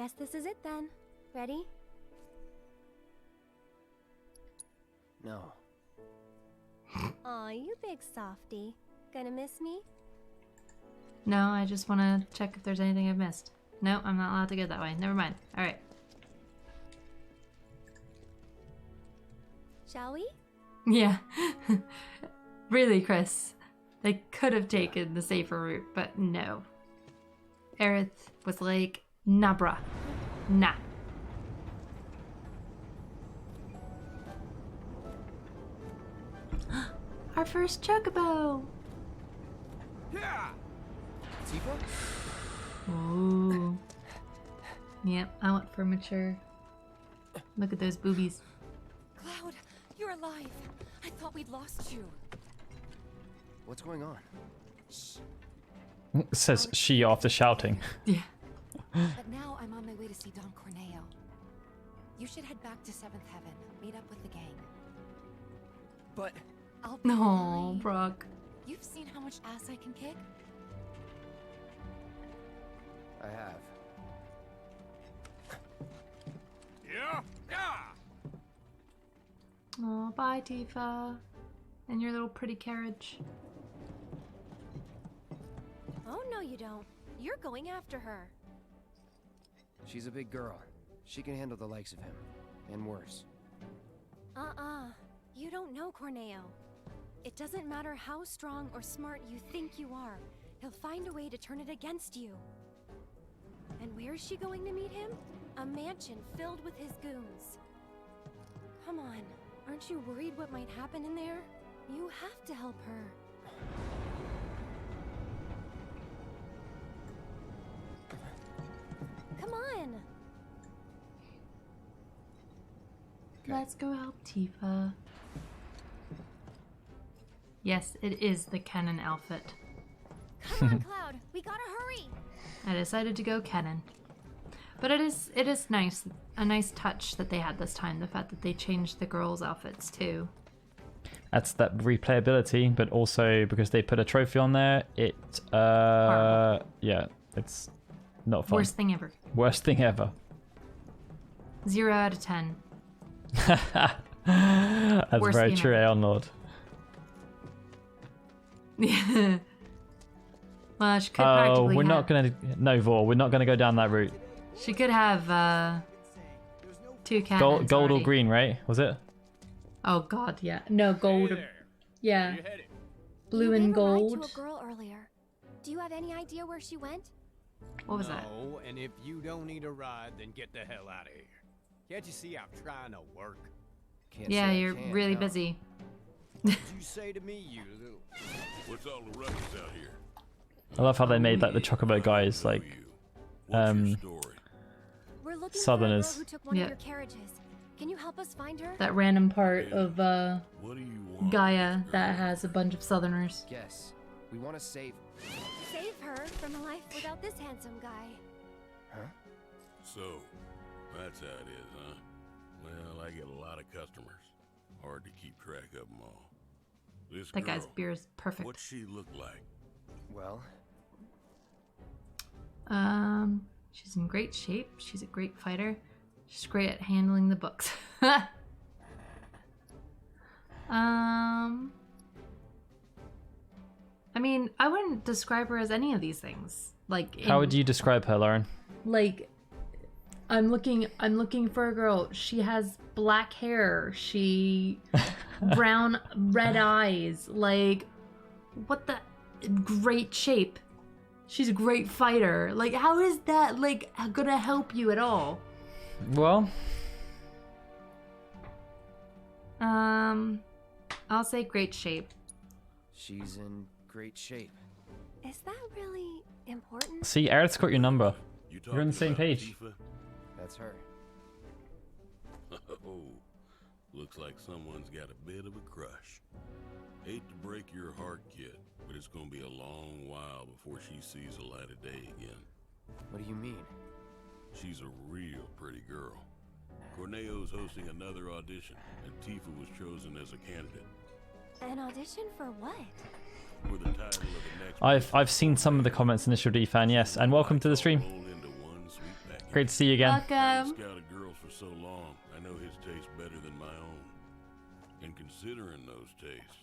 Guess this is it then. Ready? No. Aw, you big softy. Gonna miss me? No, I just want to check if there's anything I've missed. No, I'm not allowed to go that way. Never mind. All right. Shall we? Yeah. Really, Chris. They could have taken the safer route, but no. Aerith was like, nah, bruh. Nah. Our first chocobo! Yeah. Tifa? Ooh. Yep, I went for mature. Look at those boobies. Cloud, you're alive. I thought we'd lost you. What's going on? Says she after shouting. Yeah. But now I'm on my way to see Don Corneo. You should head back to 7th Heaven. Meet up with the gang. But I'll be No, fine. Brock. You've seen how much ass I can kick? I have. Yeah. Yeah. Oh, bye, Tifa. And your little pretty carriage. Oh, no, you don't. You're going after her. She's a big girl. She can handle the likes of him. And worse. You don't know Corneo. It doesn't matter how strong or smart you think you are. He'll find a way to turn it against you. And where is she going to meet him? A mansion filled with his goons. Come on, aren't you worried what might happen in there? You have to help her. Come on! Let's go help Tifa. Yes, it is the canon outfit. Come on, Cloud, we gotta hurry! I decided to go canon. But it is nice, a nice touch that they had this time, the fact that they changed the girls' outfits too. That's that replayability, but also because they put a trophy on there, yeah, it's not fun. Worst thing ever. Worst thing ever. 0 out of 10. That's Worst very game true, ever. Aeon Lord. Yeah. Well, she could Oh, practically we're have, not gonna. No, Vor, we're not gonna go down that route. She could have 2 cannons. Gold or already. green, right? Was it? Oh god, yeah. No, gold. Hey there. Yeah. Where you headed? Blue You and gave a ride gold. to a girl earlier. Do you have any idea where she went? What was that? No, and if you don't need a ride, then get the hell out of here. Can't you see I'm trying to work? Can't Yeah, say I you're can, really no. busy. What'd you say to me, you little... What's all the ruckus out here? I love how they made like the Chocobo guys like What's your story? We're looking Southerners. for a girl who took one Yeah. of your carriages. Can you help us find her? That random part of What do you want? Gaia that has a bunch of Southerners. Guess. We want to save. Save her from a life without this handsome guy. Huh? So, that's how it is, huh? Well, I get a lot of customers. Hard to keep track of them all. This That guy's girl, beer is perfect. what's she look like? Well, She's in great shape. She's a great fighter. She's great at handling the books. I mean, I wouldn't describe her as any of these things. Like, How would you describe her, Lauren? like? I'm looking for a girl. She has black hair. She brown red eyes. Like, what the great shape. She's a great fighter. Like, how is that like gonna help you at all? Well, I'll say great shape. she's in great shape. Is that really important? see, Aerith's got your number. You You're on the talking same about page. Tifa? That's her. Oh, looks like someone's got a bit of a crush. Hate to break your heart, kid, but it's gonna be a long while before she sees the light of day again. What do you mean? She's a real pretty girl. Corneo's hosting another audition, and Tifa was chosen as a candidate An audition for what? for the title of the next. I've seen some of the comments in Initial D fan, yes, and welcome to the stream. Roll into one sweet package. Great to see you again. Welcome. Scouted girls for so long, I know his taste better than my own. And considering those tastes,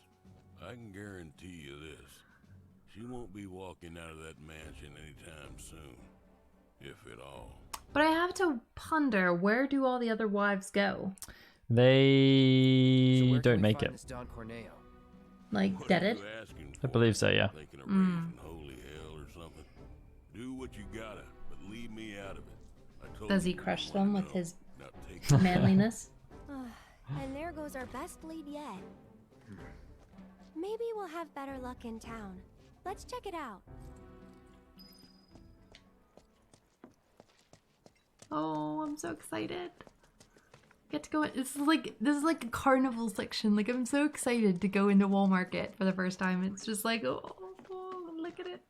I can guarantee you this. She won't be walking out of that mansion anytime soon. If at all. But I have to ponder, where do all the other wives go? They So where can don't we make find it. this Don Corneo? Like, What dead are it? you asking I for? believe so, yeah. Thinking of raising holy hell or something? Do what you gotta, but leave me out of it. I told Does you he what crush you wanna them with know. his Now take it. manliness? And there goes our best lead yet. Maybe we'll have better luck in town. Let's check it out. Oh, I'm so excited. Get to go in. This is like a carnival section. Like, I'm so excited to go into Walmart for the first time. It's just like, oh, look at it.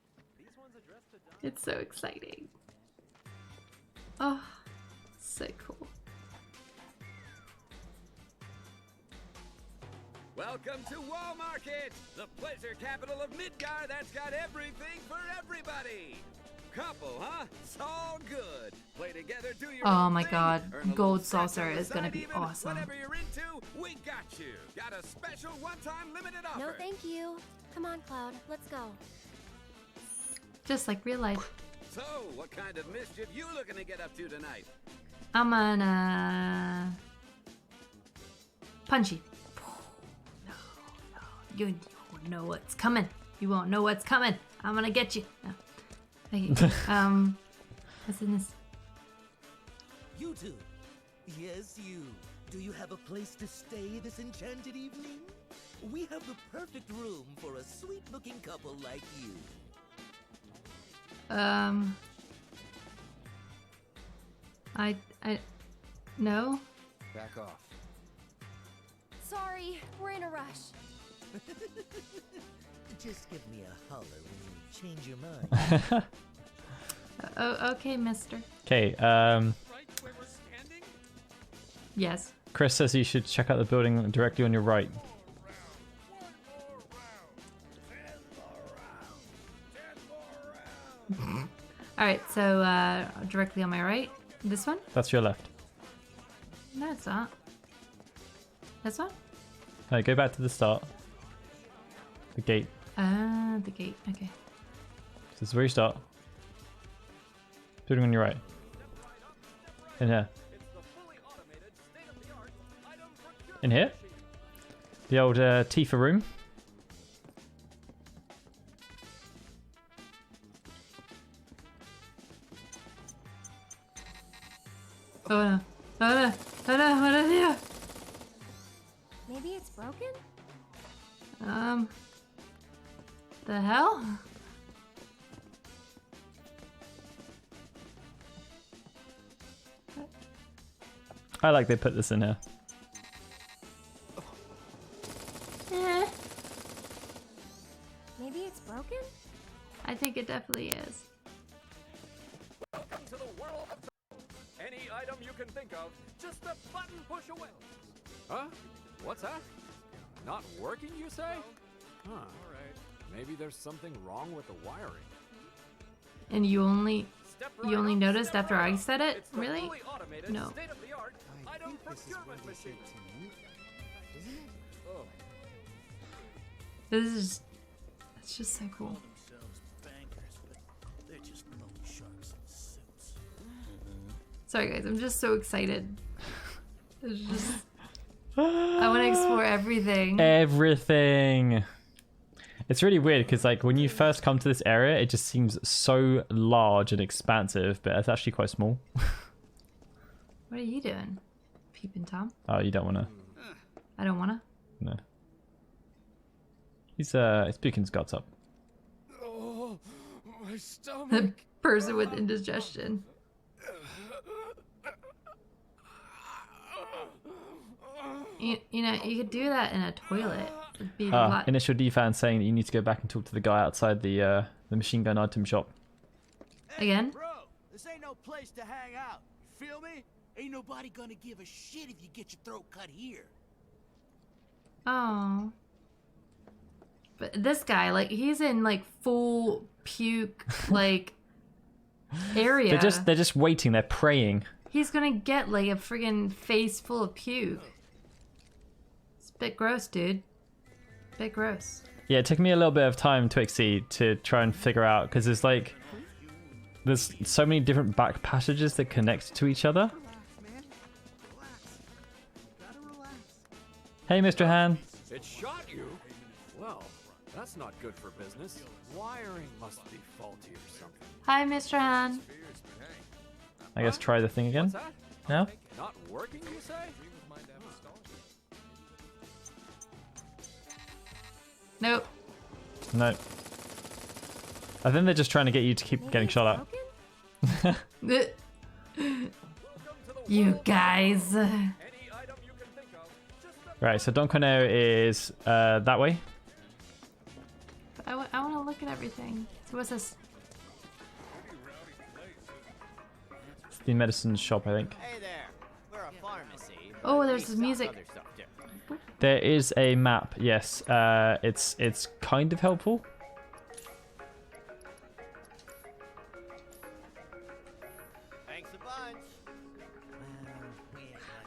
It's so exciting. Oh, so cool. Welcome to Walmart, the pleasure capital of Midgar that's got everything for everybody. Couple, huh? It's all good. Play together, do your Oh own my thing, god, earn a little Gold scratch Saucer on the is gonna side be even. awesome. Whatever you're into, we got you. Got a special one-time limited offer. No, thank you. Come on, Cloud. Let's go. Just like real life. So, what kind of mischief you looking to get up to tonight? I'm gonna punch you. No, you won't know what's coming. You won't know what's coming. I'm gonna get you. No. Okay. What's in this? You two. Yes, you. Do you have a place to stay this enchanted evening? We have the perfect room for a sweet-looking couple like you. No. Back off. Sorry, we're in a rush. Just give me a holler when you change your mind. Oh, okay, mister. Okay, Right where we're standing? Yes. Chris says you should check out the building directly on your right. Alright, so, directly on my right. This one? That's your left. No, it's not. This one? No, go back to the start. The gate. Ah, the gate. Okay. This is where you start. Building on your right. In here. In here? The old Tifa room. Oh no. Oh no. Oh no. What is here? Maybe it's broken? The hell? I like they put this in here. Eh, Maybe it's broken? I think it definitely is. Welcome to the world of any item you can think of, just a button push away. Huh? What's that? Not working, you say? Huh. Alright. Maybe there's something wrong with the wiring. And you only Step noticed step after right I up. said it? It's the Really? fully automated, No. state-of-the-art item procurement machine. Oh. This is it's just so cool. Themselves bankers, but they're just loan sharks in suits. Sorry guys, I'm just so excited. It's just I want to explore everything. Everything. It's really weird because like when you first come to this area, it just seems so large and expansive, but it's actually quite small. What are you doing? Peeping Tom? Oh, you don't want to. I don't wanna. No. He's picking his guts up. Oh, my The stomach. person with indigestion. You know, you could do that in a toilet. It'd be a lot. Initial defense saying that you need to go back and talk to the guy outside the machine gun item shop. Again? Bro, this ain't no place to hang out. You feel me? Ain't nobody gonna give a shit if you get your throat cut here. Oh. But this guy, like, he's in like full puke, like area. They're just waiting. They're praying. He's gonna get like a friggin' face full of puke. It's a bit gross, dude. Bit gross. Yeah, it took me a little bit of time, Twixie, to try and figure out, because there's so many different back passages that connect to each other. Hey, Mr. Han. It shot you? Well, that's not good for business. Wiring must be faulty or something. Hi, Mr. Han. I guess try the thing again. What's that? No? Not working, you say? Nope. No. I think they're just trying to get you to keep getting shot at. You guys. Right, so Don Corneo is that way. I want to look at everything. So what's this? It's the medicine shop, I think. Hey there, we're a pharmacy. Oh, there's the music. There is a map, yes. It's kind of helpful. Thanks a bunch.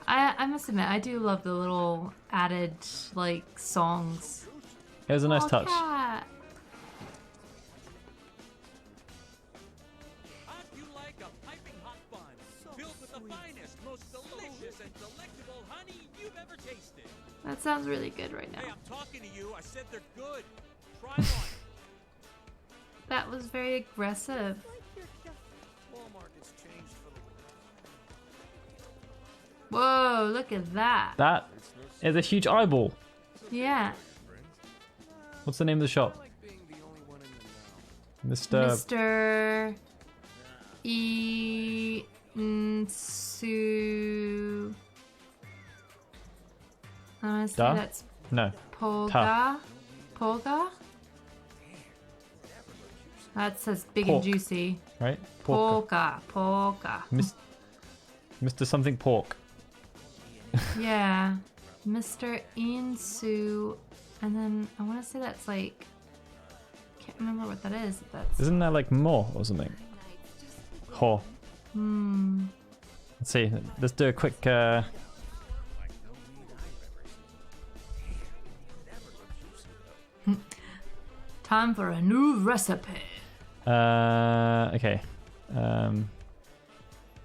I must admit, I do love the little added like songs. It was a nice touch. Cat. How'd you like a piping hot bun filled with the finest, most delicious and delectable honey you've ever tasted? That sounds really good right Hey, now. I'm talking to you. I said they're good. Try one. That was very aggressive. Walmart has changed for the Whoa, look at that. That is a huge eyeball. Yeah. What's the name of the shop? Mr. Insu. I want to say Da? that's No. Polga. Polga? That says big Pork. and juicy. Right? Polka. Polka. Mr. Something Pork. Yeah. Mr. Insu. And then I want to say that's like. Can't remember what that is. If that's. Isn't that like more or something? Ho. Let's see. Let's do a quick. Time for a new recipe. Okay. I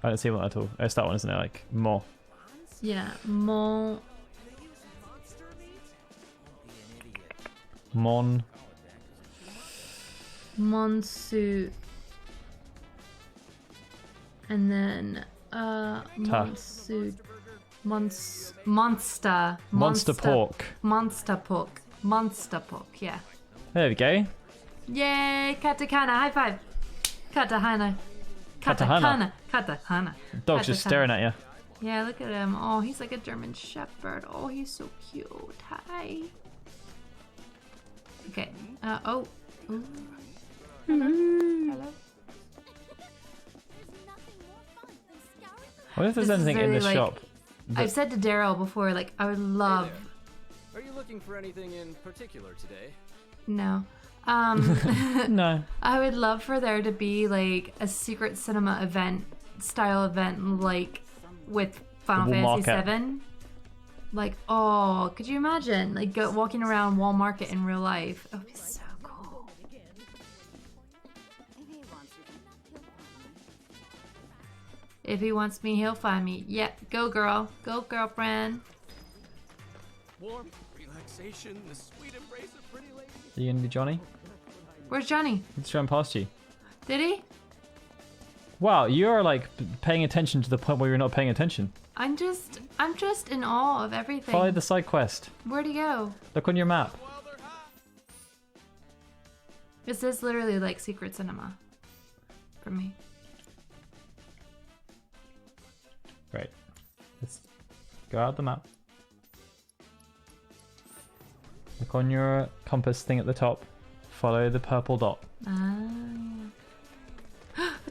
don't see one at all. Oh, it's that one, isn't it? Like more. Yeah. Mon. Monsu. And then Monsu. Monster. Monster pork. Monster pork. Monster pork, yeah. There we go. Yay! Katakana, high five! Katahana. Katahana. Katahana. Dog's just Katakana. staring at you. Yeah, look at him. Oh, he's like a German Shepherd. Oh, he's so cute. Hi. Okay. Oh. Ooh. Hello. Hello. I wonder if there's This is anything in very, this like- shop. I've said to Daryl before, like, I would love. Are you looking for anything in particular today? No. No. I would love for there to be like a secret cinema style event, like with Final The Wall Fantasy Market. VII. Like, oh, could you imagine like walking around Wall Market in real life? It would be so cool. If he wants me, he'll find me. Yeah, go girl, go girlfriend. warmth, relaxation, the sweet embrace of pretty lady. Are you gonna be Johnny? Where's Johnny? He's running past you. Did he? Wow, you're like paying attention to the point where you're not paying attention. I'm just in awe of everything. Follow the side quest. Where'd he go? Look on your map. This is literally like secret cinema for me. Right. Let's go out the map. Look on your compass thing at the top. Follow the purple dot. Ah.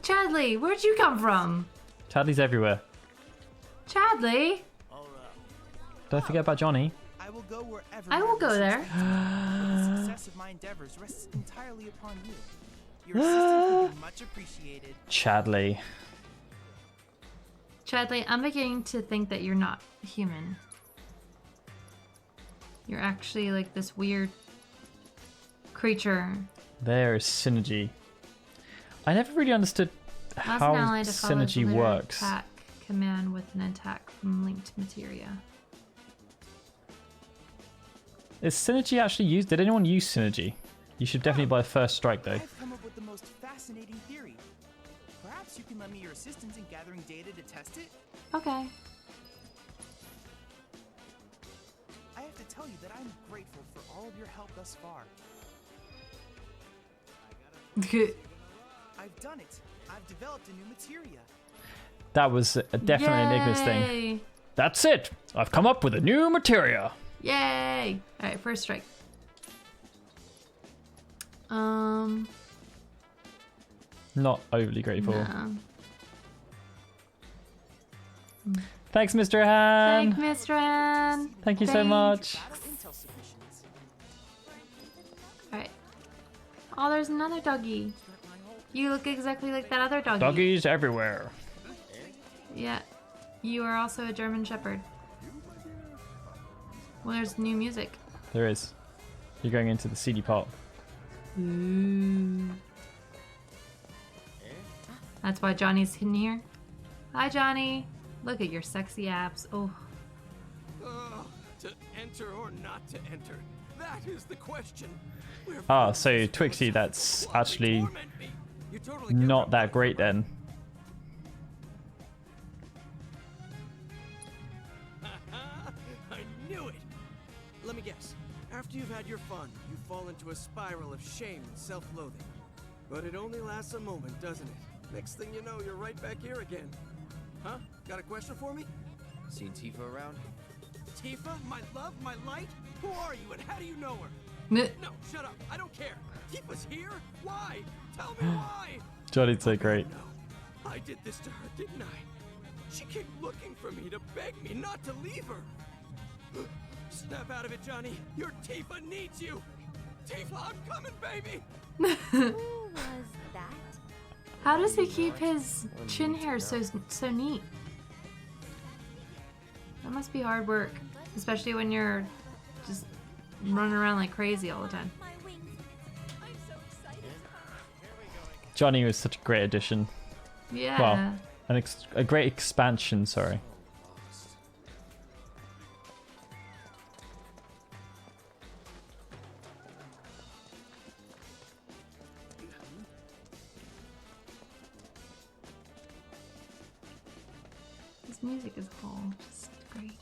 Chadley, where'd you come from? Chadley's everywhere. Chadley? Don't forget about Johnny. I will go wherever. I will go there. The success of my endeavors rests entirely upon you. Your assistance would be much appreciated. Chadley. Chadley, I'm beginning to think that you're not human. You're actually like this weird creature. There is synergy. I never really understood Allows how an ally to follow synergy its works. attack command with an attack from linked materia. Is synergy actually used? Did anyone use synergy? You should definitely buy First Strike though. I've come up with the most fascinating theory. Perhaps you can lend me your assistance in gathering data to test it? Okay. I have to tell you that I'm grateful for all of your help thus far. I've done it. I've developed a new materia. That was definitely an Ignis thing. Yay! That's it! I've come up with a new materia! Yay! Alright, First Strike. Not overly grateful. No. Thanks, Mr. Han! Thank Mr. Ann! Thank you so much. Alright. Oh, there's another doggy. You look exactly like that other doggy. Doggies everywhere. Yeah. You are also a German Shepherd. Well, there's new music. There is. You're going into the CD part. Ooh. That's why Johnny's in here. Hi, Johnny. Look at your sexy abs. Oh. To enter or not to enter, that is the question. Ah, so Twixie, that's actually not that great then. I knew it! Let me guess. After you've had your fun, you fall into a spiral of shame and self-loathing. But it only lasts a moment, doesn't it? Next thing you know, you're right back here again. Huh? Got a question for me? Seen Tifa around? Tifa? My love? My light? Who are you and how do you know her? No, shut up. I don't care. Tifa's here? Why? Tell me why! Johnny's so great. No. I did this to her, didn't I? She kept looking for me to beg me not to leave her. Snap out of it, Johnny. Your Tifa needs you. Tifa, I'm coming, baby. Who was that? How does he keep his chin hair so neat? That must be hard work, especially when you're just running around like crazy all the time. Johnny was such a great addition. Yeah. Well, a great expansion, sorry. This music is all just great.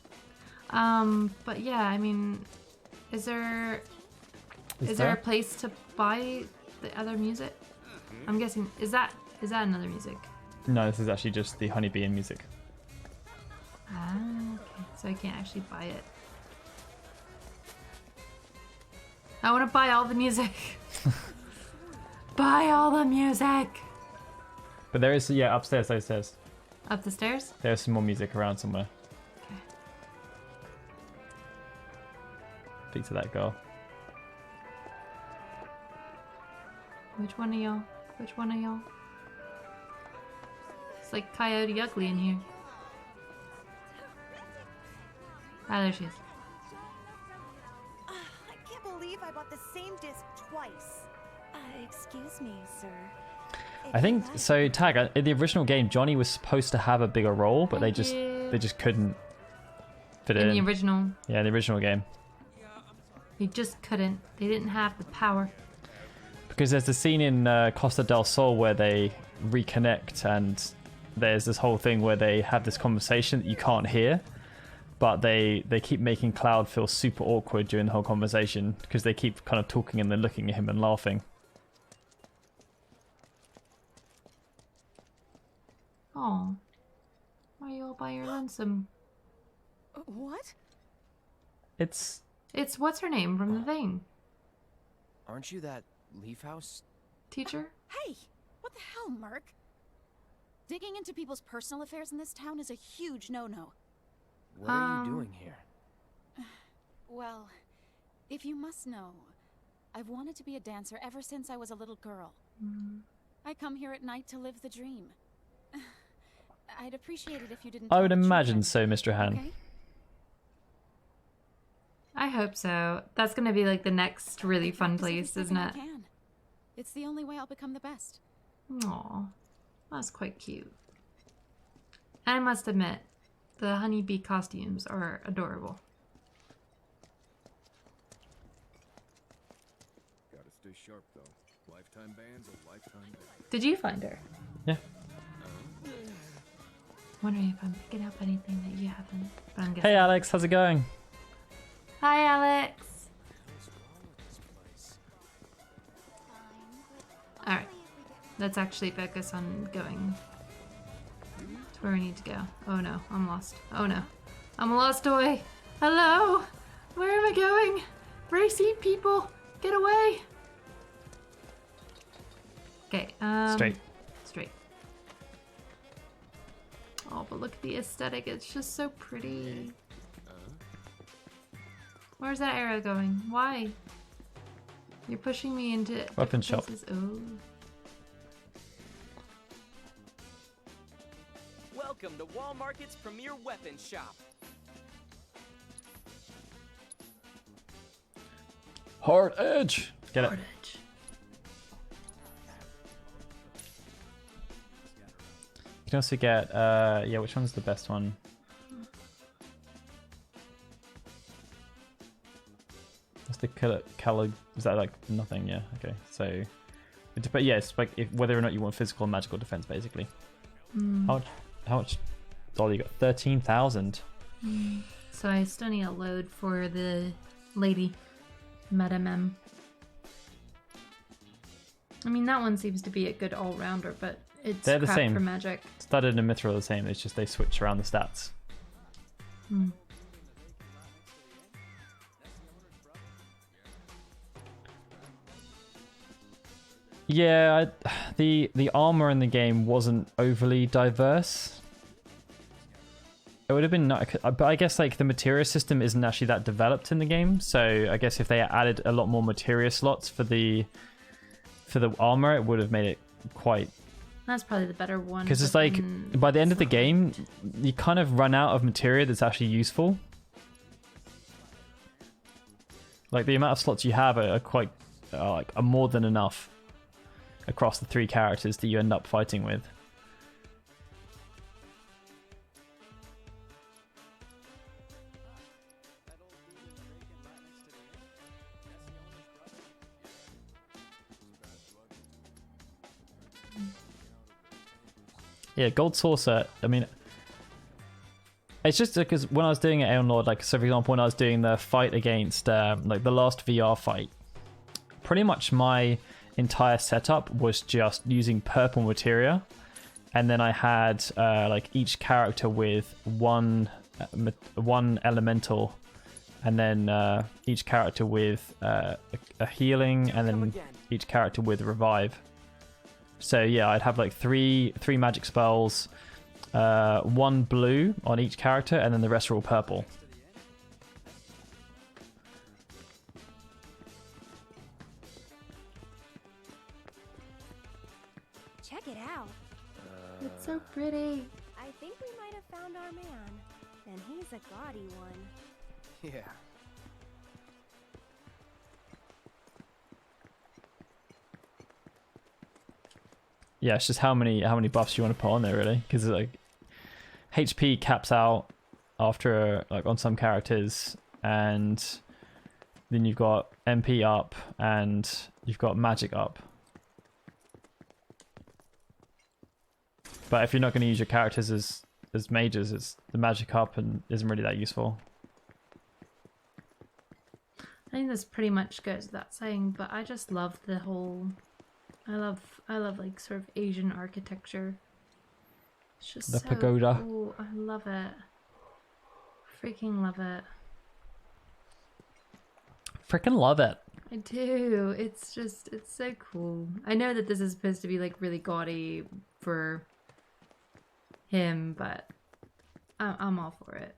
But yeah, I mean, is there a place to buy the other music? I'm guessing is that another music? No, this is actually just the Honeybee and music. Ah, okay. So I can't actually buy it. I want to buy all the music. Buy all the music. But there is, yeah, upstairs, those stairs. Up the stairs? There's some more music around somewhere. Okay. Speak to that girl. Which one of y'all? Which one of y'all? It's like Coyote Ugly in here. Ah, there she is. I can't believe I bought the same disc twice. Excuse me, sir. I think so. Tag in the original game, Johnny was supposed to have a bigger role, but they just couldn't fit it in. In the original. Yeah, the original game. They just couldn't. They didn't have the power. Because there's the scene in Costa del Sol where they reconnect, and there's this whole thing where they have this conversation that you can't hear, but they keep making Cloud feel super awkward during the whole conversation because they keep kind of talking and then looking at him and laughing. Oh, why are you all by your lonesome? What? It's what's her name from the thing? Aren't you that Leaf House teacher? Hey, what the hell, Merc? Digging into people's personal affairs in this town is a huge no-no. What are you doing here? Well, if you must know, I've wanted to be a dancer ever since I was a little girl. I come here at night to live the dream. I'd appreciate it if you didn't. I tell would the imagine children. so, Mr. Han. Okay? I hope so. That's gonna be like the next really fun Practice every place, isn't second I it? can. It's the only way I'll become the best. Aw, that's quite cute. I must admit, the honeybee costumes are adorable. Gotta stay sharp though. Lifetime ban's a lifetime ban. Did you find her? Yeah. Wondering if I'm picking up anything that you haven't. But I'm Hey, guessing. Alex, how's it going? Hi, Alex. Alright. Let's actually focus on going to where we need to go. Oh no, I'm lost. Oh no. I'm a lost boy. Hello? Where am I going? Racy people, get away. Okay, Straight. Straight. Oh, but look at the aesthetic. It's just so pretty. Where's that arrow going? Why? You're pushing me into Weapon shop. places. Oh. Welcome to Wall Market's premier weapon shop. Hard edge. Get it. Hard edge. You can also get, yeah, which one's the best one? What's the color? Is that like nothing? Yeah, okay. So, but yeah, it's like whether or not you want physical or magical defense, basically. How much dollar you got? 13,000. So I still need a load for the lady Madame M. I mean, that one seems to be a good all-rounder, but it's They're the crap same. for magic. Studded and Mithril are the same. It's just they switch around the stats. Yeah, the armor in the game wasn't overly diverse. It would have been nice, but I guess like the materia system isn't actually that developed in the game. So I guess if they added a lot more materia slots for the armor, it would have made it quite. That's probably the better one. Because it's but like then by the end of the it's not game, you kind of run out of materia that's actually useful. Like the amount of slots you have are quite are more than enough across the 3 characters that you end up fighting with. Yeah, Gold Saucer, I mean, it's just because when I was doing it Aeon Lord, like, so for example, when I was doing the fight against, like, the last VR fight, pretty much my entire setup was just using purple materia, and then I had, like, each character with one elemental, and then each character with a healing, and then each character with revive. So yeah, I'd have like three magic spells, 1 blue on each character, and then the rest are all purple. Check it out. It's so pretty. I think we might have found our man. And he's a gaudy one. Yeah. Yeah, it's just how many buffs you want to put on there, really, because like HP caps out after like on some characters, and then you've got MP up and you've got magic up. But if you're not going to use your characters as mages, it's the magic up and isn't really that useful. I think this pretty much goes without saying, but I just love the whole. I love like sort of Asian architecture. It's just The so pagoda. cool. I love it. Freaking love it. Freaking love it. I do. It's so cool. I know that this is supposed to be like really gaudy for him, but I'm all for it.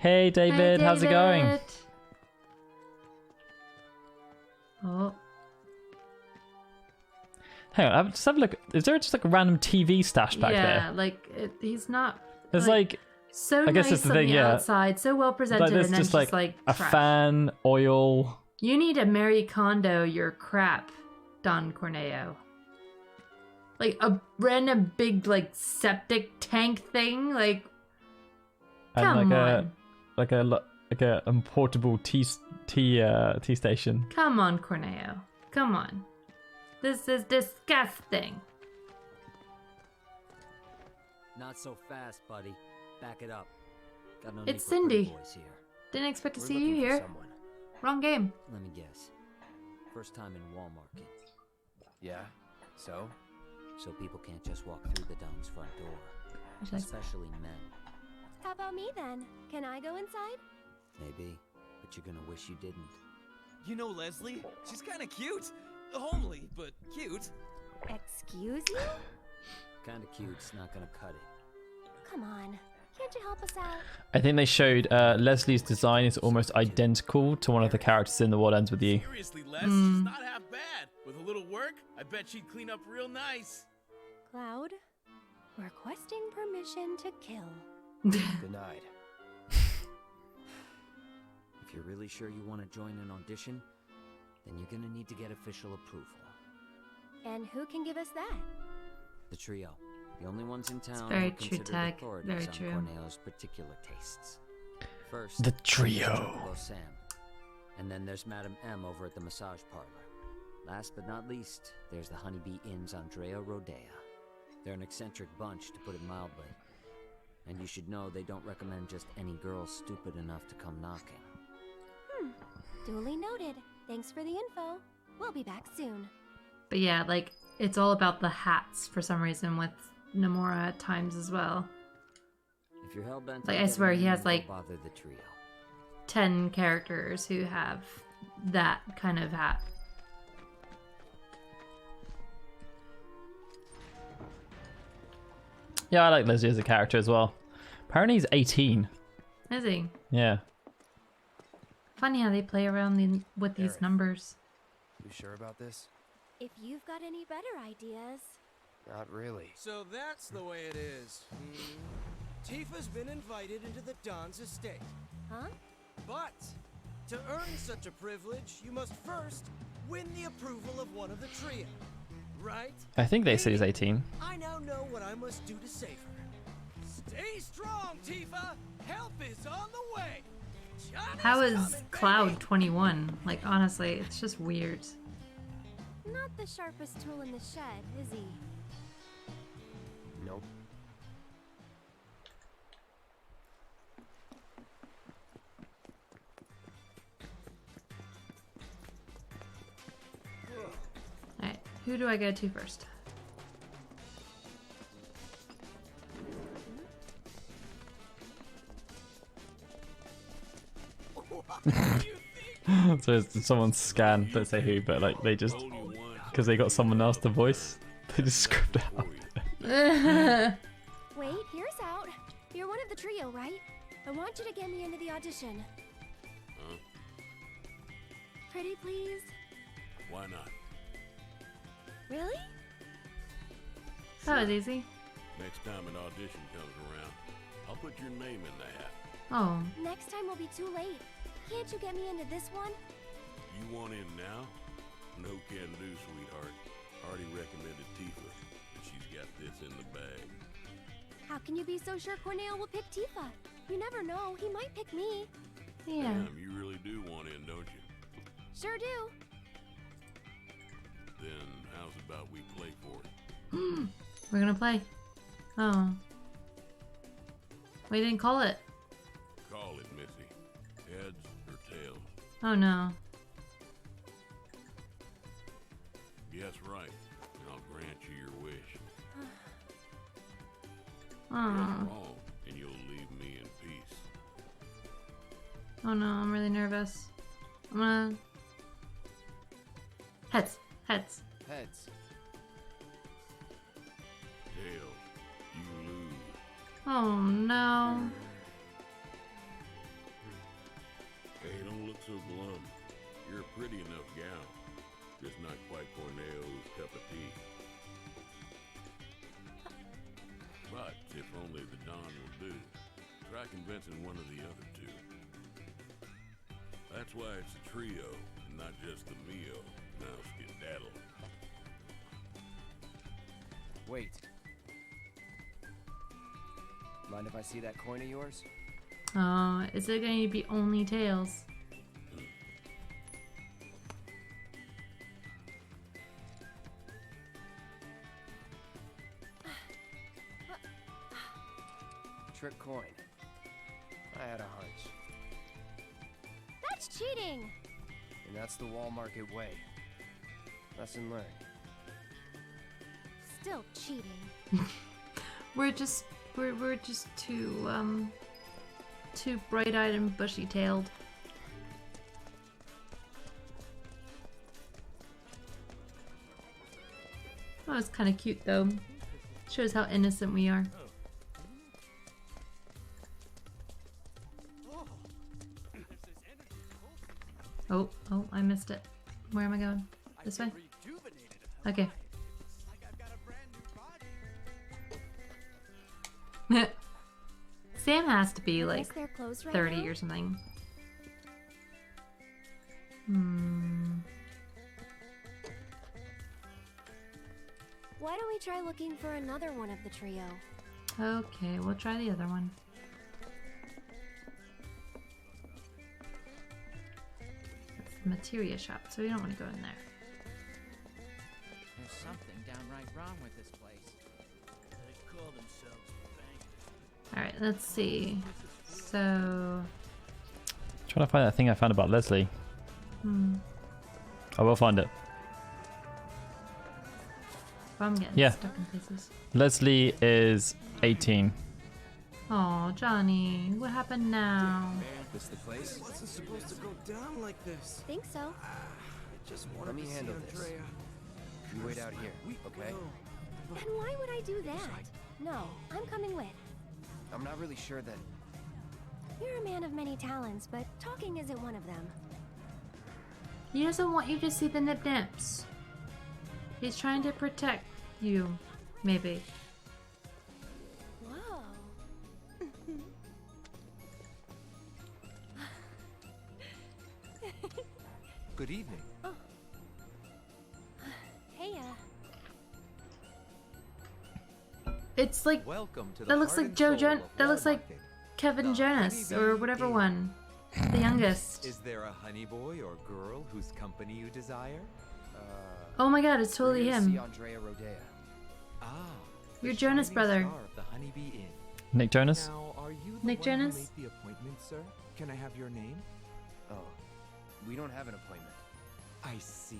Hey David, how's it going? Oh. Hang on, just have a look. Is there just like a random TV stash back there? Yeah, like he's not. There's like so I guess nice it's the on thing, the yeah. outside, so well presented, there's and then just just like a trash. fan, oil. You need to Mary Kondo your crap, Don Corneo. Like a random big like septic tank thing, like. And Come on. like a portable tea station. Come on, Corneo. Come on. This is disgusting. Not so fast, buddy. Back it up. Got no It's need for pretty Cindy. boys here. Didn't expect to We're see you looking for here. someone. Wrong game. Let me guess. First time in Walmart. Yeah. So? So people can't just walk through the Don's front door. Especially men. How about me then? Can I go inside? Maybe, but you're gonna wish you didn't. You know Leslie? She's kind of cute. Homely, but cute. Excuse you? Kinda cute's not gonna cut it. Come on. Can't you help us out? I think they showed Leslie's design is almost identical to one of the characters in The World Ends With You. Seriously, Les, she's not half bad. With a little work, I bet she'd clean up real nice. Cloud, requesting permission to kill. Denied. If you're really sure you want to join an audition, then you're gonna need to get official approval. And who can give us that? The trio. The only ones in town very who are true, considered Tag. authorities Very on true. Corneo's particular tastes. First, The there's trio. Chocobo Sam. And then there's Madame M over at the massage parlor. Last but not least, there's the Honeybee Inn's Andrea Rodea. They're an eccentric bunch, to put it mildly. And you should know they don't recommend just any girl stupid enough to come knocking. Duly noted. Thanks for the info. We'll be back soon. But yeah, like it's all about the hats for some reason with Nomura at times as well. If you're hell-bent Like on I swear getting he in, has don't like bother the trio. 10 characters who have that kind of hat. Yeah, I like Leslie as a character as well. Apparently he's 18. Is he? Yeah. Funny how they play around with these Aerith. numbers. You sure about this? If you've got any better ideas. Not really. So that's the way it is. Tifa's been invited into the Don's estate. Huh? But to earn such a privilege, you must first win the approval of one of the trio. Right? I think they said he's 18. I now know what I must do to save her. Stay strong, Tifa! Help is on the way! Johnny's How is coming, Cloud baby! 21? Like honestly, it's just weird. Not the sharpest tool in the shed, is he? Nope. Alright, who do I go to first? So it's someone's scan, don't say who, but like they just, because they got someone else to voice, they just script out. Wait, here's out. You're one of the trio, right? I want you to get me into the audition. Huh? Pretty please? Why not? Really? That was easy. Next time an audition comes around, I'll put your name in the hat. Oh. Next time will be too late. Can't you get me into this one? You want in now? No can do, sweetheart. Already recommended Tifa, and she's got this in the bag. How can you be so sure Corneo will pick Tifa? You never know, he might pick me. Yeah. Damn, you really do want in, don't you? Sure do. Then how's about we play for it? We're gonna play. Oh. We didn't call it. Call it, Missy. Heads or tails? Oh no. Guess right, and I'll grant you your wish. Guess Oh. wrong, and you'll leave me in peace. Oh no, I'm really nervous. I'm gonna... Heads. Heads. Heads. Tails, you lose. Oh no. so glum. You're a pretty enough gal. Just not quite Corneo's cup of tea. But if only the Don will do, try convincing one of the other two. That's why it's a trio, not just the Mio. Now skedaddle. Wait. Mind if I see that coin of yours? Is it going to be only tails? Trick coin. I had a hunch. That's cheating! And that's the wall market way. Lesson learned. Still cheating. We're just too bright-eyed and bushy-tailed. Oh, it's kind of cute though. Shows how innocent we are. Oh, I missed it. Where am I going? This way? Okay. Sam has to be like 30 or something. Why don't we try looking for another one of the trio? Okay, we'll try the other one. It's the materia shop, so we don't want to go in there. There's something downright wrong with this place. They call themselves bankers. Alright, let's see. So... Trying to find that thing I found about Leslie. I will find it. I'm getting Yeah. stuck in places. Leslie is 18. Oh, Johnny, what happened now? This the place? What's it supposed to go down like this? Think so. I just Let wanted me to see handle this. Andrea. You wait out here, okay? And why would I do that? No, I'm coming with. I'm not really sure that... You're a man of many talents, but talking isn't one of them. He doesn't want you to see the nip-nips. He's trying to protect you, maybe. Whoa. Good evening. Oh. Hey, It's like Welcome to the that looks heart like and Joe soul Jon. of That looks Wall like Market. Kevin The Jonas or Honeybee whatever Inn. one, the youngest. Is there a honey boy or girl whose company you desire? Oh my God, it's totally we're here to see him. Andrea Rodea. Ah, Your the Jonas shining brother. star of the Honeybee Inn. Nick Jonas? Now, are you the Nick one Jonas? who made the appointment, sir? Can I have your name? Oh, we don't have an appointment. I see.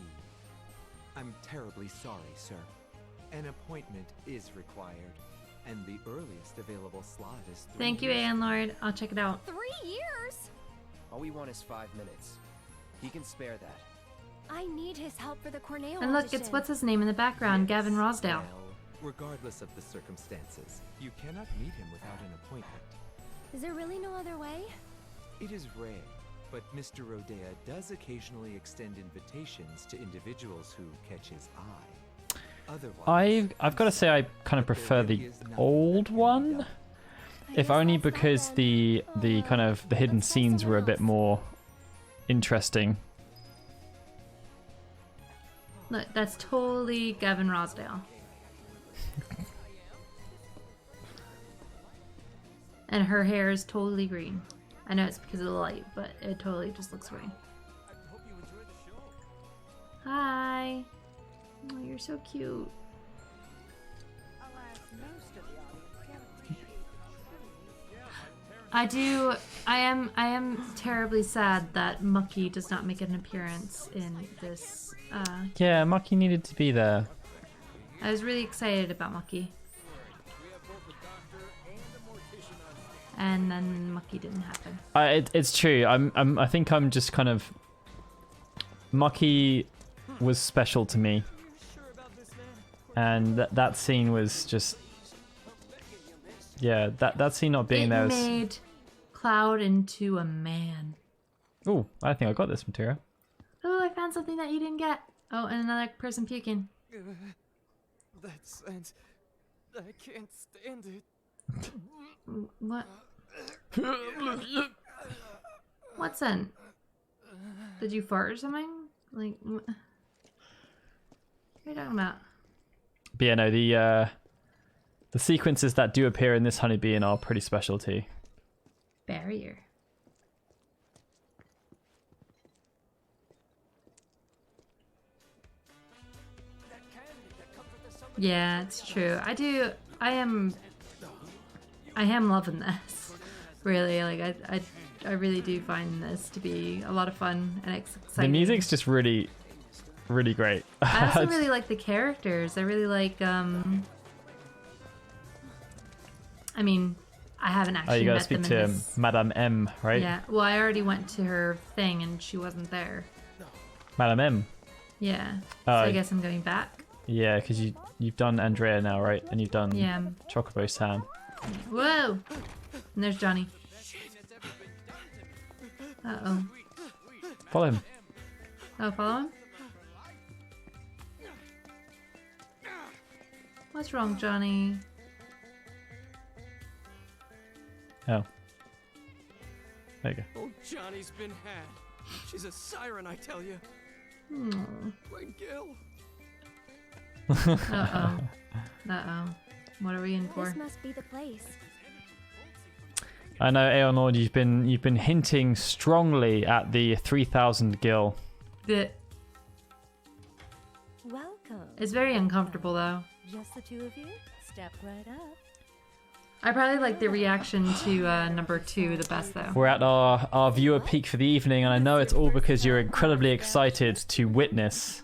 I'm terribly sorry, sir. An appointment is required, and the earliest available slot is 3 Thank you, years. Aeon Lord. I'll check it out. 3 years? All we want is 5 minutes. He can spare that. I need his help for the Corneo And look, it's audition. what's his name in the background, Gavin Rosdale. Well, regardless of the circumstances, you cannot meet him without an appointment. Is there really no other way? It is rare, but Mr. Rodea does occasionally extend invitations to individuals who catch his eye. Otherwise, I've got to say I kind of prefer the old one, if only because the kind of the hidden scenes were a bit more interesting. Look, that's totally Gavin Rosdale. And her hair is totally green. I know it's because of the light, but it totally just looks green. Hi. Oh, you're so cute. I am terribly sad that Mucky does not make an appearance in this. Yeah, Mucky needed to be there. I was really excited about Mucky. And then Mucky didn't happen. It's true. I think I'm just kind of... Mucky was special to me. And that scene was just... Yeah, that scene not being there was... made Cloud into a man. Oh, I think I got this material. Oh, I found something that you didn't get. Oh, and another person puking. That scent. I can't stand it. What? What scent? Did you fart or something? Like, what are you talking about? But yeah, no, the sequences that do appear in this honeybee are pretty special too. Barrier. Yeah, it's true. I am loving this. Really, like I really do find this to be a lot of fun and exciting. The music's just really, really great. I also really like the characters. I really like I mean, I haven't actually you gotta met speak them to in this. Madame M, right? Yeah. Well, I already went to her thing and she wasn't there. Madame M. Yeah. So I guess I'm going back. Yeah, because you've done Andrea now, right? And you've done Chocobo Sam. Whoa! And there's Johnny. Uh-oh. Follow him. Oh, follow him? What's wrong, Johnny? Oh. There you go. Oh, Johnny's been had. She's a siren, I tell you. Like Gil. Uh-oh. Uh-oh. What are we in for? This must be the place. I know, Aeonord, you've been hinting strongly at the 3,000 gil. Welcome. It's very uncomfortable, though. Just the two of you? Step right up. I probably like the reaction to number 2 the best, though. We're at our viewer peak for the evening, and I know it's all because you're incredibly excited to witness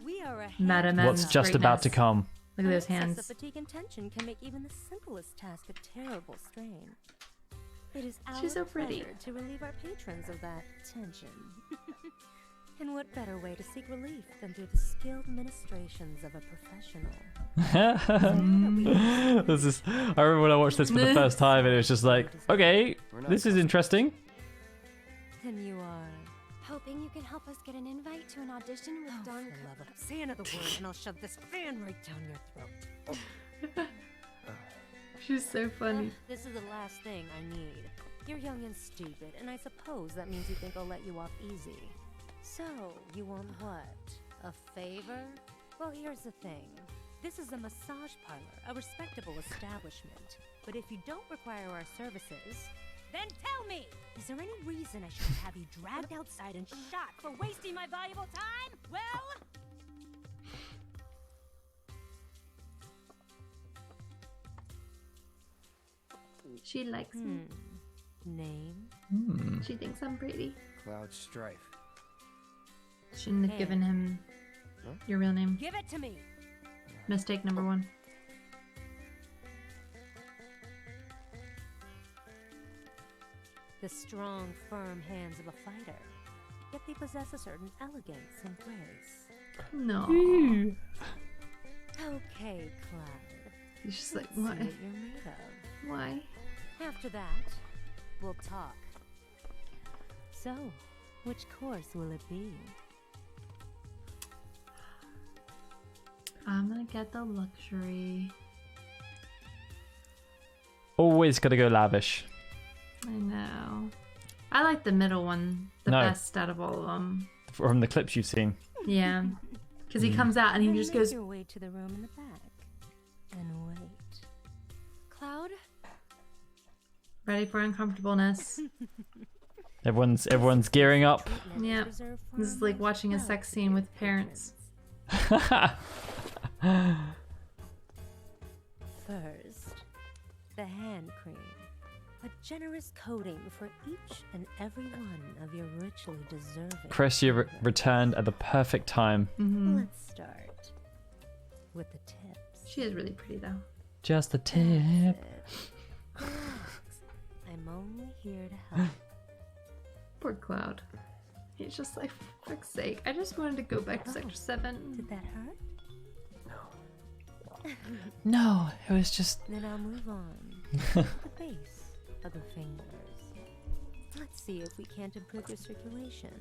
Madame what's M's just about to greatness. come. Look at those Sense hands. of fatigue and tension can make even the simplest task a terrible strain. It is our She's so pretty. pleasure to relieve our patrons of that tension. And what better way to seek relief than through the skilled ministrations of a professional? I remember when I watched this for the first time, and it was just like, okay, this is interesting. Then you are hoping you can help us get an invite to an audition with Don. For love of say another word, and I'll shove this fan right down your throat. She's so funny. This is the last thing I need. You're young and stupid, and I suppose that means you think I'll let you off easy. So, you want what? A favor? Well, here's the thing. This is a massage parlor, a respectable establishment. But if you don't require our services, then tell me! Is there any reason I should have you dragged outside and shot for wasting my valuable time? Well... She likes me. Name? She thinks I'm pretty. Cloud Strife. Shouldn't have given him your real name. Give it to me! Mistake number 1. The strong, firm hands of a fighter. Yet they possess a certain elegance and grace. No. Okay, Cloud. She's just like, Let's see what? what you're made of. Why? After that, we'll talk. So, which course will it be? I'm gonna get the luxury. Always gotta go lavish. I know. I like the middle one the best out of all of them. From the clips you've seen. Yeah. Because he comes out and he Then just make goes... your way to the room in the back. And wait. Cloud? Ready for uncomfortableness. Everyone's gearing up. Yeah. This is like watching a sex scene with parents. First, the hand cream. A generous coating for each and every one of your richly deserving. Chris, you returned at the perfect time. Let's start with the tips. She is really pretty though. Just the tip. Relax. I'm only here to help. Poor Cloud. He's just like, for fuck's sake. I just wanted to go back to Sector 7. Did that hurt? No, it was just... Then I'll move on to the base of the fingers. Let's See if we can't improve your circulation.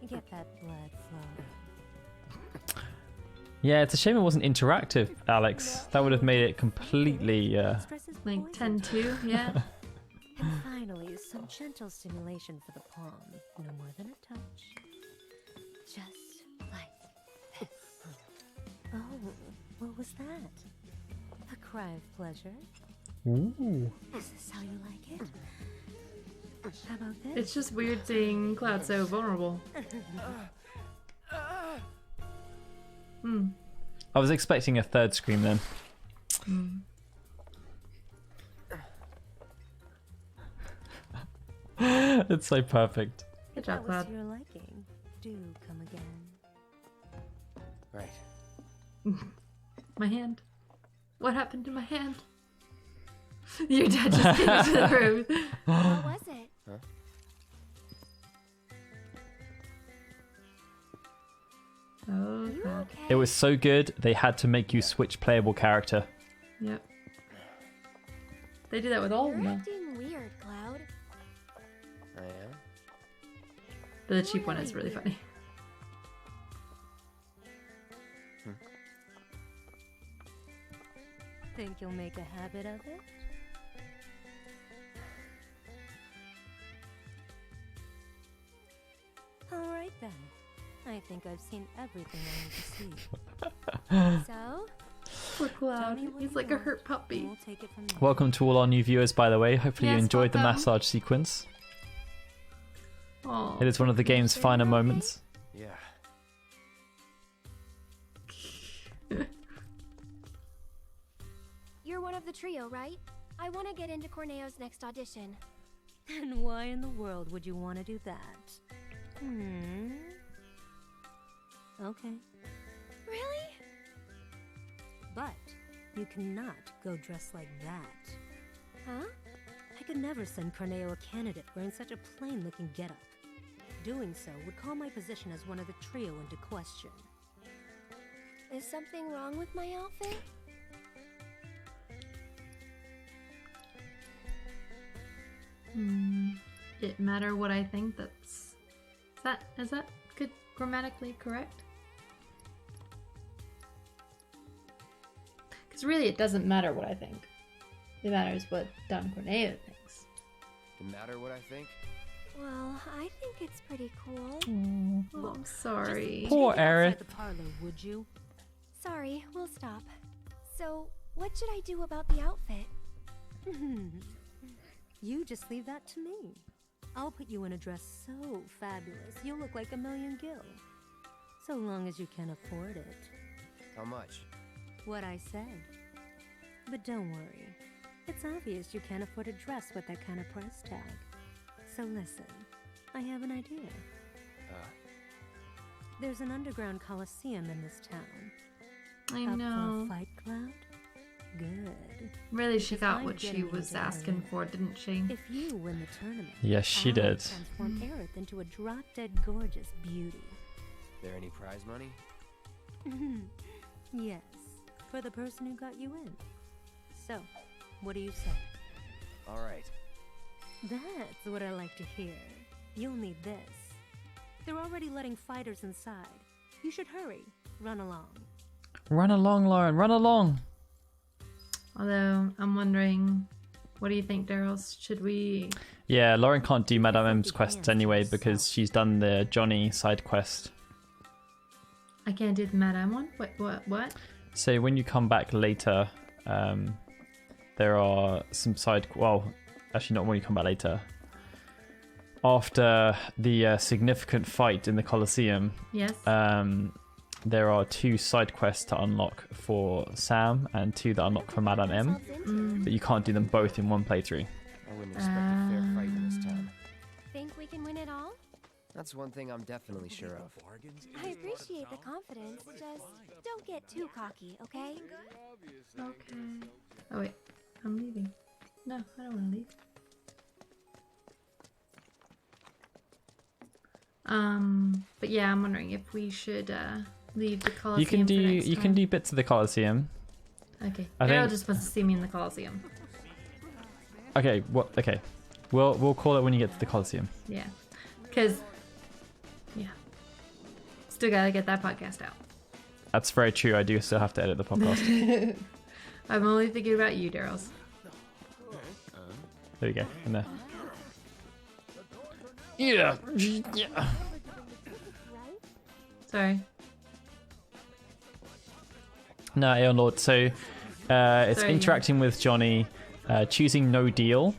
Get that blood flowing. Yeah, it's a shame it wasn't interactive, Alex. That would have made it completely. Like 10-2, yeah. And finally, some gentle stimulation for the palm. No more than a touch. Just like this. Oh, what was that? A cry of pleasure? Ooh. Is this how you like it? How about this? It's just weird seeing Cloud so vulnerable. I was expecting a third scream then. It's so perfect. Good job, If that was Cloud. to your liking, do come again. Right. My hand. What happened to my hand? Your dad just came into the room. What was it? Huh? Oh, God. It was so good, they had to make you switch playable character. Yep. They do that with all of You're them. acting weird, Cloud. I am? But the cheap one is really funny. Think you'll make a habit of it? Alright then. I think I've seen everything I need to see. So? Poor Cloud. He's like a hurt puppy. We'll take it from there. Welcome to all our new viewers, by the way. Hopefully you Yes, enjoyed the welcome. massage sequence. Aw. It is one of the game's finer moments. Yeah. You're one of the trio, right? I want to get into Corneo's next audition. And why in the world would you want to do that? Okay. Really? But you cannot go dressed like that. Huh? I could never send Corneo a candidate wearing such a plain-looking getup. Doing so would call my position as one of the trio into question. Is something wrong with my outfit? It matter what I think. Is that good grammatically correct? Because really, it doesn't matter what I think. It matters what Don Corneo thinks. No matter what I think? Well, I think it's pretty cool. Oh, I'm sorry. Poor Take it outside Aerith. the parlor, would you? Sorry, we'll stop. So, what should I do about the outfit? You just leave that to me. I'll put you in a dress so fabulous, you'll look like a million gil. So long as you can afford it. How much? What I said. But don't worry. It's obvious you can't afford a dress with that kind of price tag. So listen, I have an idea. There's an underground Coliseum in this town. I Up know. for a fight, Cloud? Good. Really, she got I'm what she getting was into asking Aerith. for, didn't she? If you win the tournament, Yes, she I'll did. transform Aerith into a drop-dead gorgeous beauty. There any prize money? Yes, for the person who got you in. So, what do you say? All right. That's what I like to hear. You'll need this. They're already letting fighters inside. You should hurry. Run along. Run along, Lauren, run along. Although, I'm wondering, what do you think, Daryl? Should we... Yeah, Lauren can't do Madame M's quests anyway because she's done the Johnny side quest. I can't do the Madame one? What? So when you come back later, there are some side... Well, actually not when you come back later. After the significant fight in the Coliseum, Yes. there are 2 side quests to unlock for Sam and 2 that unlock for Madame M. But you can't do them both in one playthrough. I wouldn't expect a fair fight in this town. Think we can win it all? That's one thing I'm definitely sure of. I appreciate the confidence, just don't get too cocky, okay? Okay. Oh wait, I'm leaving. No, I don't want to leave. But yeah, I'm wondering if we should leave the Coliseum. You can do bits of the Coliseum. Okay. I Daryl think- just wants to see me in the Coliseum. Okay, what? Okay. We'll call it when you get to the Coliseum. Yeah. Because, yeah. Still gotta get that podcast out. That's very true. I do still have to edit the podcast. I'm only thinking about you, Daryl's. There you go. In there. Yeah. Yeah. Sorry. No, Aeon Lord. So it's Sorry. interacting with Johnny, choosing no deal.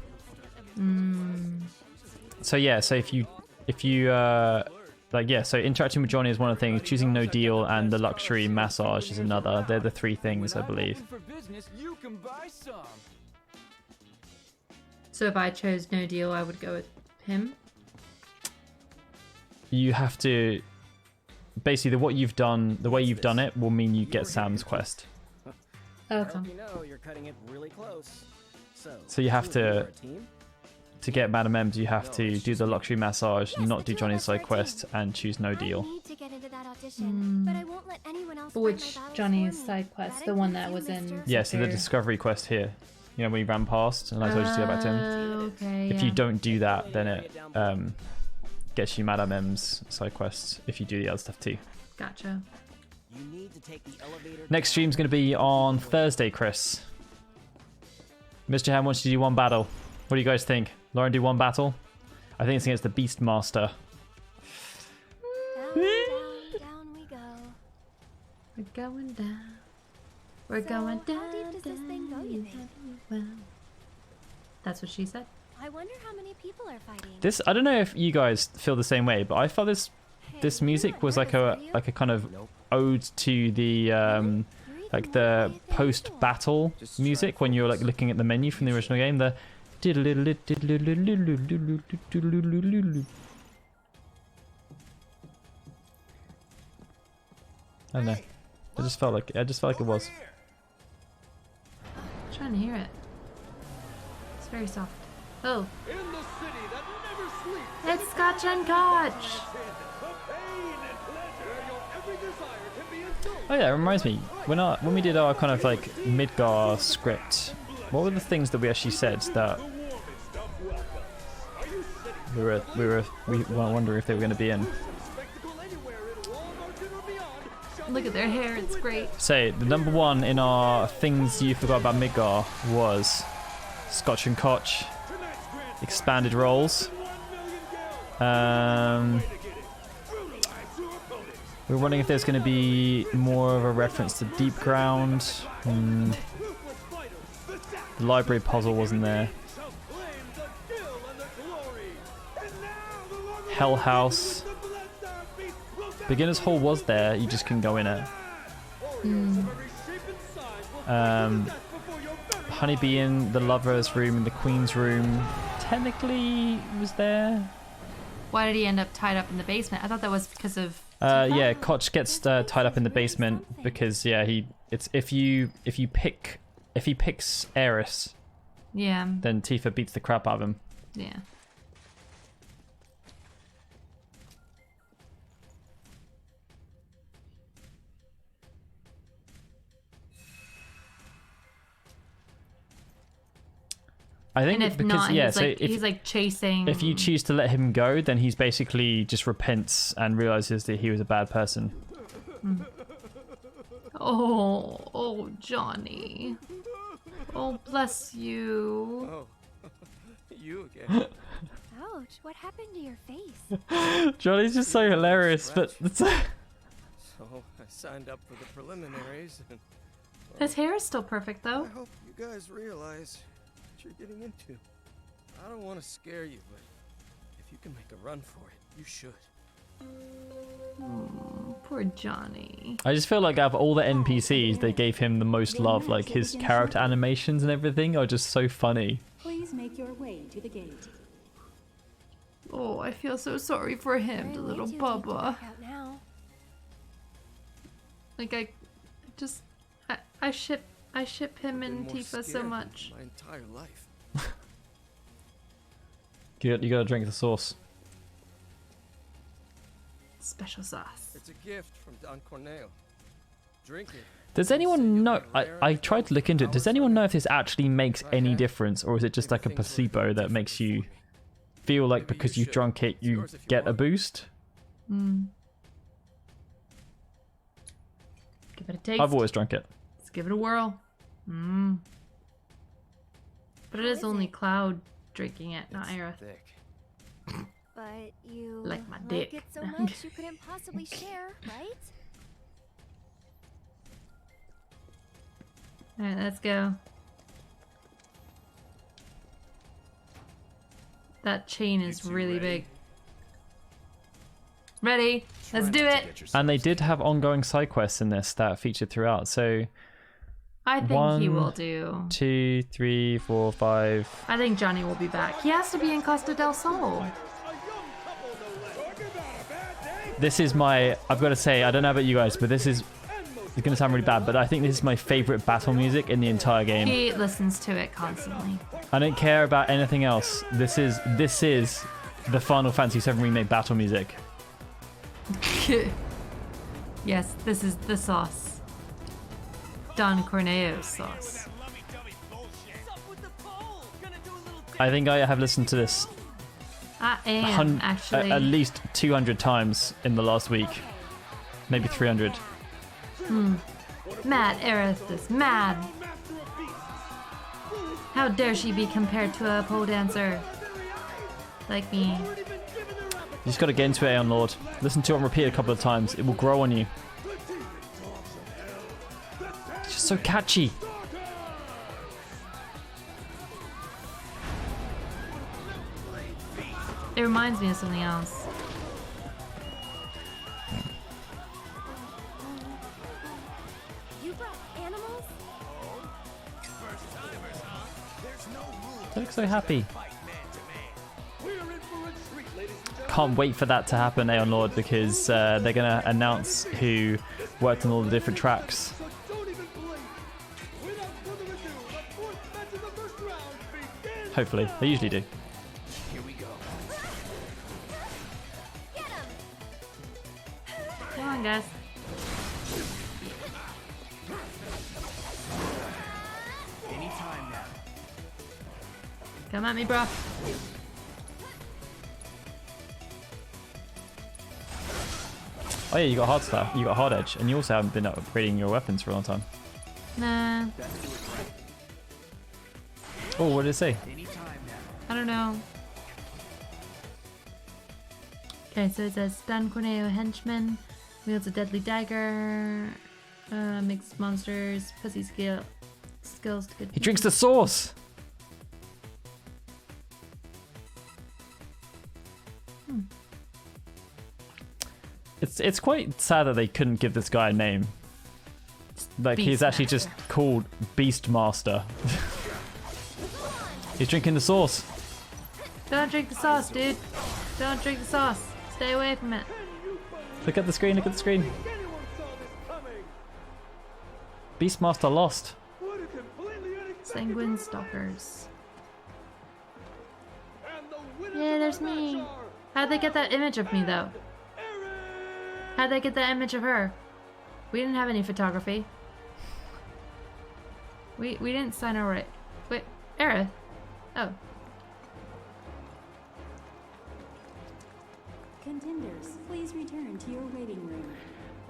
So yeah, so if you so interacting with Johnny is one of the things, choosing no deal and the luxury massage is another. They're the three things, I believe. So if I chose no deal, I would go with him. You have to basically the way you've done it will mean you get Sam's quest. Okay. You know you're cutting it really close. So you have to get Madam M's, you have to do the luxury massage, not do Johnny's side quest, and choose no deal. Which Johnny's side quest? The one that was in... Yeah, so the discovery quest here. You know, when you ran past, and I told you to go back to him. Okay, if you don't do that, then it gets you Madam M's side quest if you do the other stuff too. Gotcha. Next stream's going to be on Thursday, Chris. Mr. Ham wants you to do one battle. What do you guys think? Lauren, do one battle? I think it's against the Beastmaster. Down we go. We're going down. We're going down. How deep does this thing go, you think? Well, that's what she said. I wonder how many people are fighting. This, I don't know if you guys feel the same way, but I felt this music was like a kind of ode to the like the post-battle music when you're like looking at the menu from the original game. The I don't know. I just felt like it was. I'm trying to hear it. It's very soft. Oh. It's Scotch and Koch! Oh yeah, it reminds me. When we did our kind of like Midgar script, what were the things that we actually said that we were wondering if they were going to be in? Look at their hair, it's great. Say, the number one in our things you forgot about Midgar was Scotch and Koch, expanded roles. We're wondering if there's going to be more of a reference to Deep Ground. The library puzzle wasn't there. Hell House. Beginner's Hall was there, you just couldn't go in it. Honeybee in the Lover's Room and the Queen's Room technically was there. Why did he end up tied up in the basement? I thought that was because of... Yeah, Koch gets tied up in the basement because if he picks Aerith, yeah, then Tifa beats the crap out of him. Yeah. I think and if because not, yeah, he's so like, if he's like chasing. If you choose to let him go, then he's basically just repents and realizes that he was a bad person. Oh, Johnny. Oh, bless you. Oh, you again. Ouch, what happened to your face? Johnny's just so hilarious, but So I signed up for the preliminaries. And, well, his hair is still perfect, though. I hope you guys realize what you're getting into. I don't want to scare you, but if you can make a run for it, you should. Poor Johnny. I just feel like out of all the NPCs, they gave him the most love. Like his character animations and everything are just so funny. Please make your way to the gate. Oh, I feel so sorry for him, the little Bubba. Like I ship him and Tifa so much. My entire life. You gotta drink the sauce. Special sauce. It's a gift from Don Corneo. Drink it. Does anyone know? I tried to look into it. Does anyone know if this actually makes any difference, or is it just like a placebo that makes you feel like because you've drunk it, you get a boost? Give it a taste. I've always drunk it. Let's give it a whirl. But it is only Cloud drinking it, not Aerith. But you Like my dick. it so much you couldn't possibly share, right? Alright, let's go. That chain is really big. Ready? Let's do it! And they did have ongoing side quests in this that featured throughout. So I think he will do. 2, 3, 4, 5. I think Johnny will be back. He has to be in Costa del Sol. This is my, I've got to say, I don't know about you guys, but this is, it's going to sound really bad, but I think this is my favorite battle music in the entire game. He listens to it constantly. I don't care about anything else. This is the Final Fantasy VII Remake battle music. Yes, this is the sauce. Don Corneo's sauce. I think I have listened to this I am, actually. at least 200 times in the last week. Maybe 300. Mad Aerith is mad. How dare she be compared to a pole dancer like me? You just got to get into it, Aeon Lord. Listen to it and repeat it a couple of times. It will grow on you. It's just so catchy. It reminds me of something else. You brought animals? They look so happy. Can't wait for that to happen, Aeon Lord, because they're going to announce who worked on all the different tracks. Hopefully. They usually do. Come on, guys. Anytime now. Come at me, bro. Oh yeah, you got hard stuff. You got hard edge, and you also haven't been upgrading your weapons for a long time. Nah. Oh, what did it say? I don't know. Okay, so it says Don Corneo henchman, wields a deadly dagger, makes monsters, pussy skills to good. He drinks the sauce. It's quite sad that they couldn't give this guy a name. Like he's actually just called Beastmaster. He's drinking the sauce. Don't drink the sauce, dude. Don't drink the sauce. Stay away from it. Look at the screen, look at the screen. Beastmaster lost. Sanguine stalkers. Yeah, there's me. How'd they get that image of me, though? How'd they get that image of her? We didn't have any photography. We didn't sign our right. Wait, Aerith? Oh. Contenders, please return to your waiting room.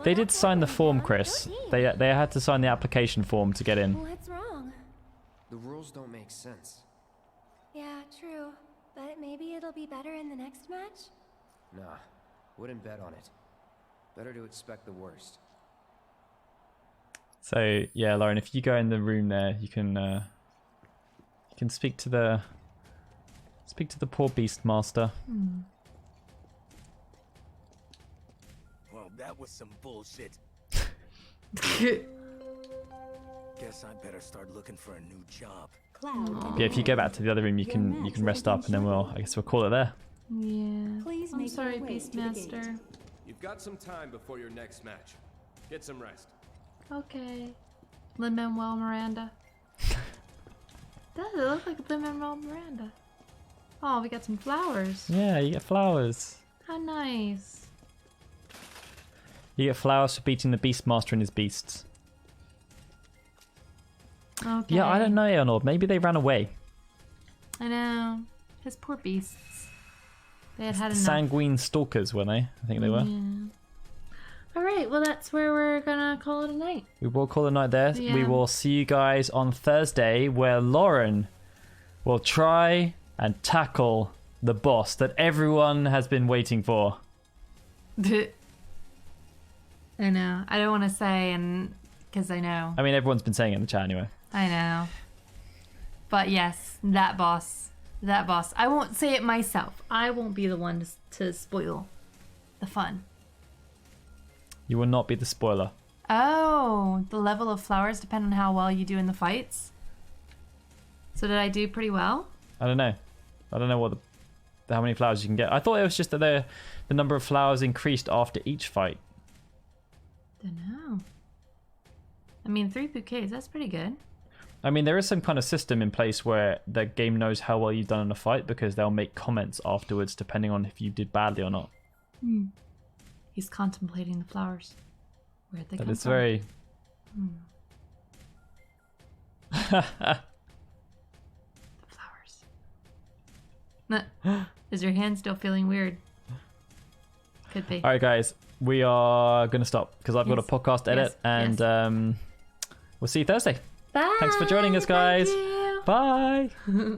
They did sign the form, Chris. They had to sign the application form to get in. What's wrong? The rules don't make sense. Yeah, true. But maybe it'll be better in the next match? Nah, wouldn't bet on it. Better to expect the worst. So yeah, Lauren, if you go in the room there, you can speak to the poor Beastmaster. Well, that was some bullshit. Guess I better start looking for a new job. Yeah, if you go back to the other room, you can rest up, and then I guess we'll call it there. Yeah. Please I'm make sorry, your way to the Beastmaster. gate. You've got some time before your next match. Get some rest. Okay. Lin-Manuel Miranda. Does it look like Lin-Manuel Miranda? Oh, we got some flowers. Yeah, you get flowers. How nice. You get flowers for beating the Beastmaster and his beasts. Okay. Yeah, I don't know, Eonor. Maybe they ran away. I know. His poor beasts. They had enough. Sanguine stalkers, weren't they? I think they were. Yeah. All right. Well, that's where we're gonna call it a night. We will call it a night there. Yeah. We will see you guys on Thursday, where Lauren will try and tackle the boss that everyone has been waiting for. I know. I don't want to say, and because I know. I mean, everyone's been saying it in the chat anyway. I know. But yes, that boss. That boss. I won't say it myself. I won't be the one to spoil the fun. You will not be the spoiler. Oh, the level of flowers depend on how well you do in the fights. So did I do pretty well? I don't know. I don't know what how many flowers you can get. I thought it was just that the number of flowers increased after each fight. Don't know. I mean, 3 bouquets. That's pretty good. I mean, there is some kind of system in place where the game knows how well you've done in a fight because they'll make comments afterwards depending on if you did badly or not. He's contemplating the flowers. Where'd they come It's from? very... The flowers. Is your hand still feeling weird? Could be. All right, guys. We are going to stop because I've got a podcast to edit and we'll see you Thursday. Bye. Thanks for joining us, guys. Bye. Bye.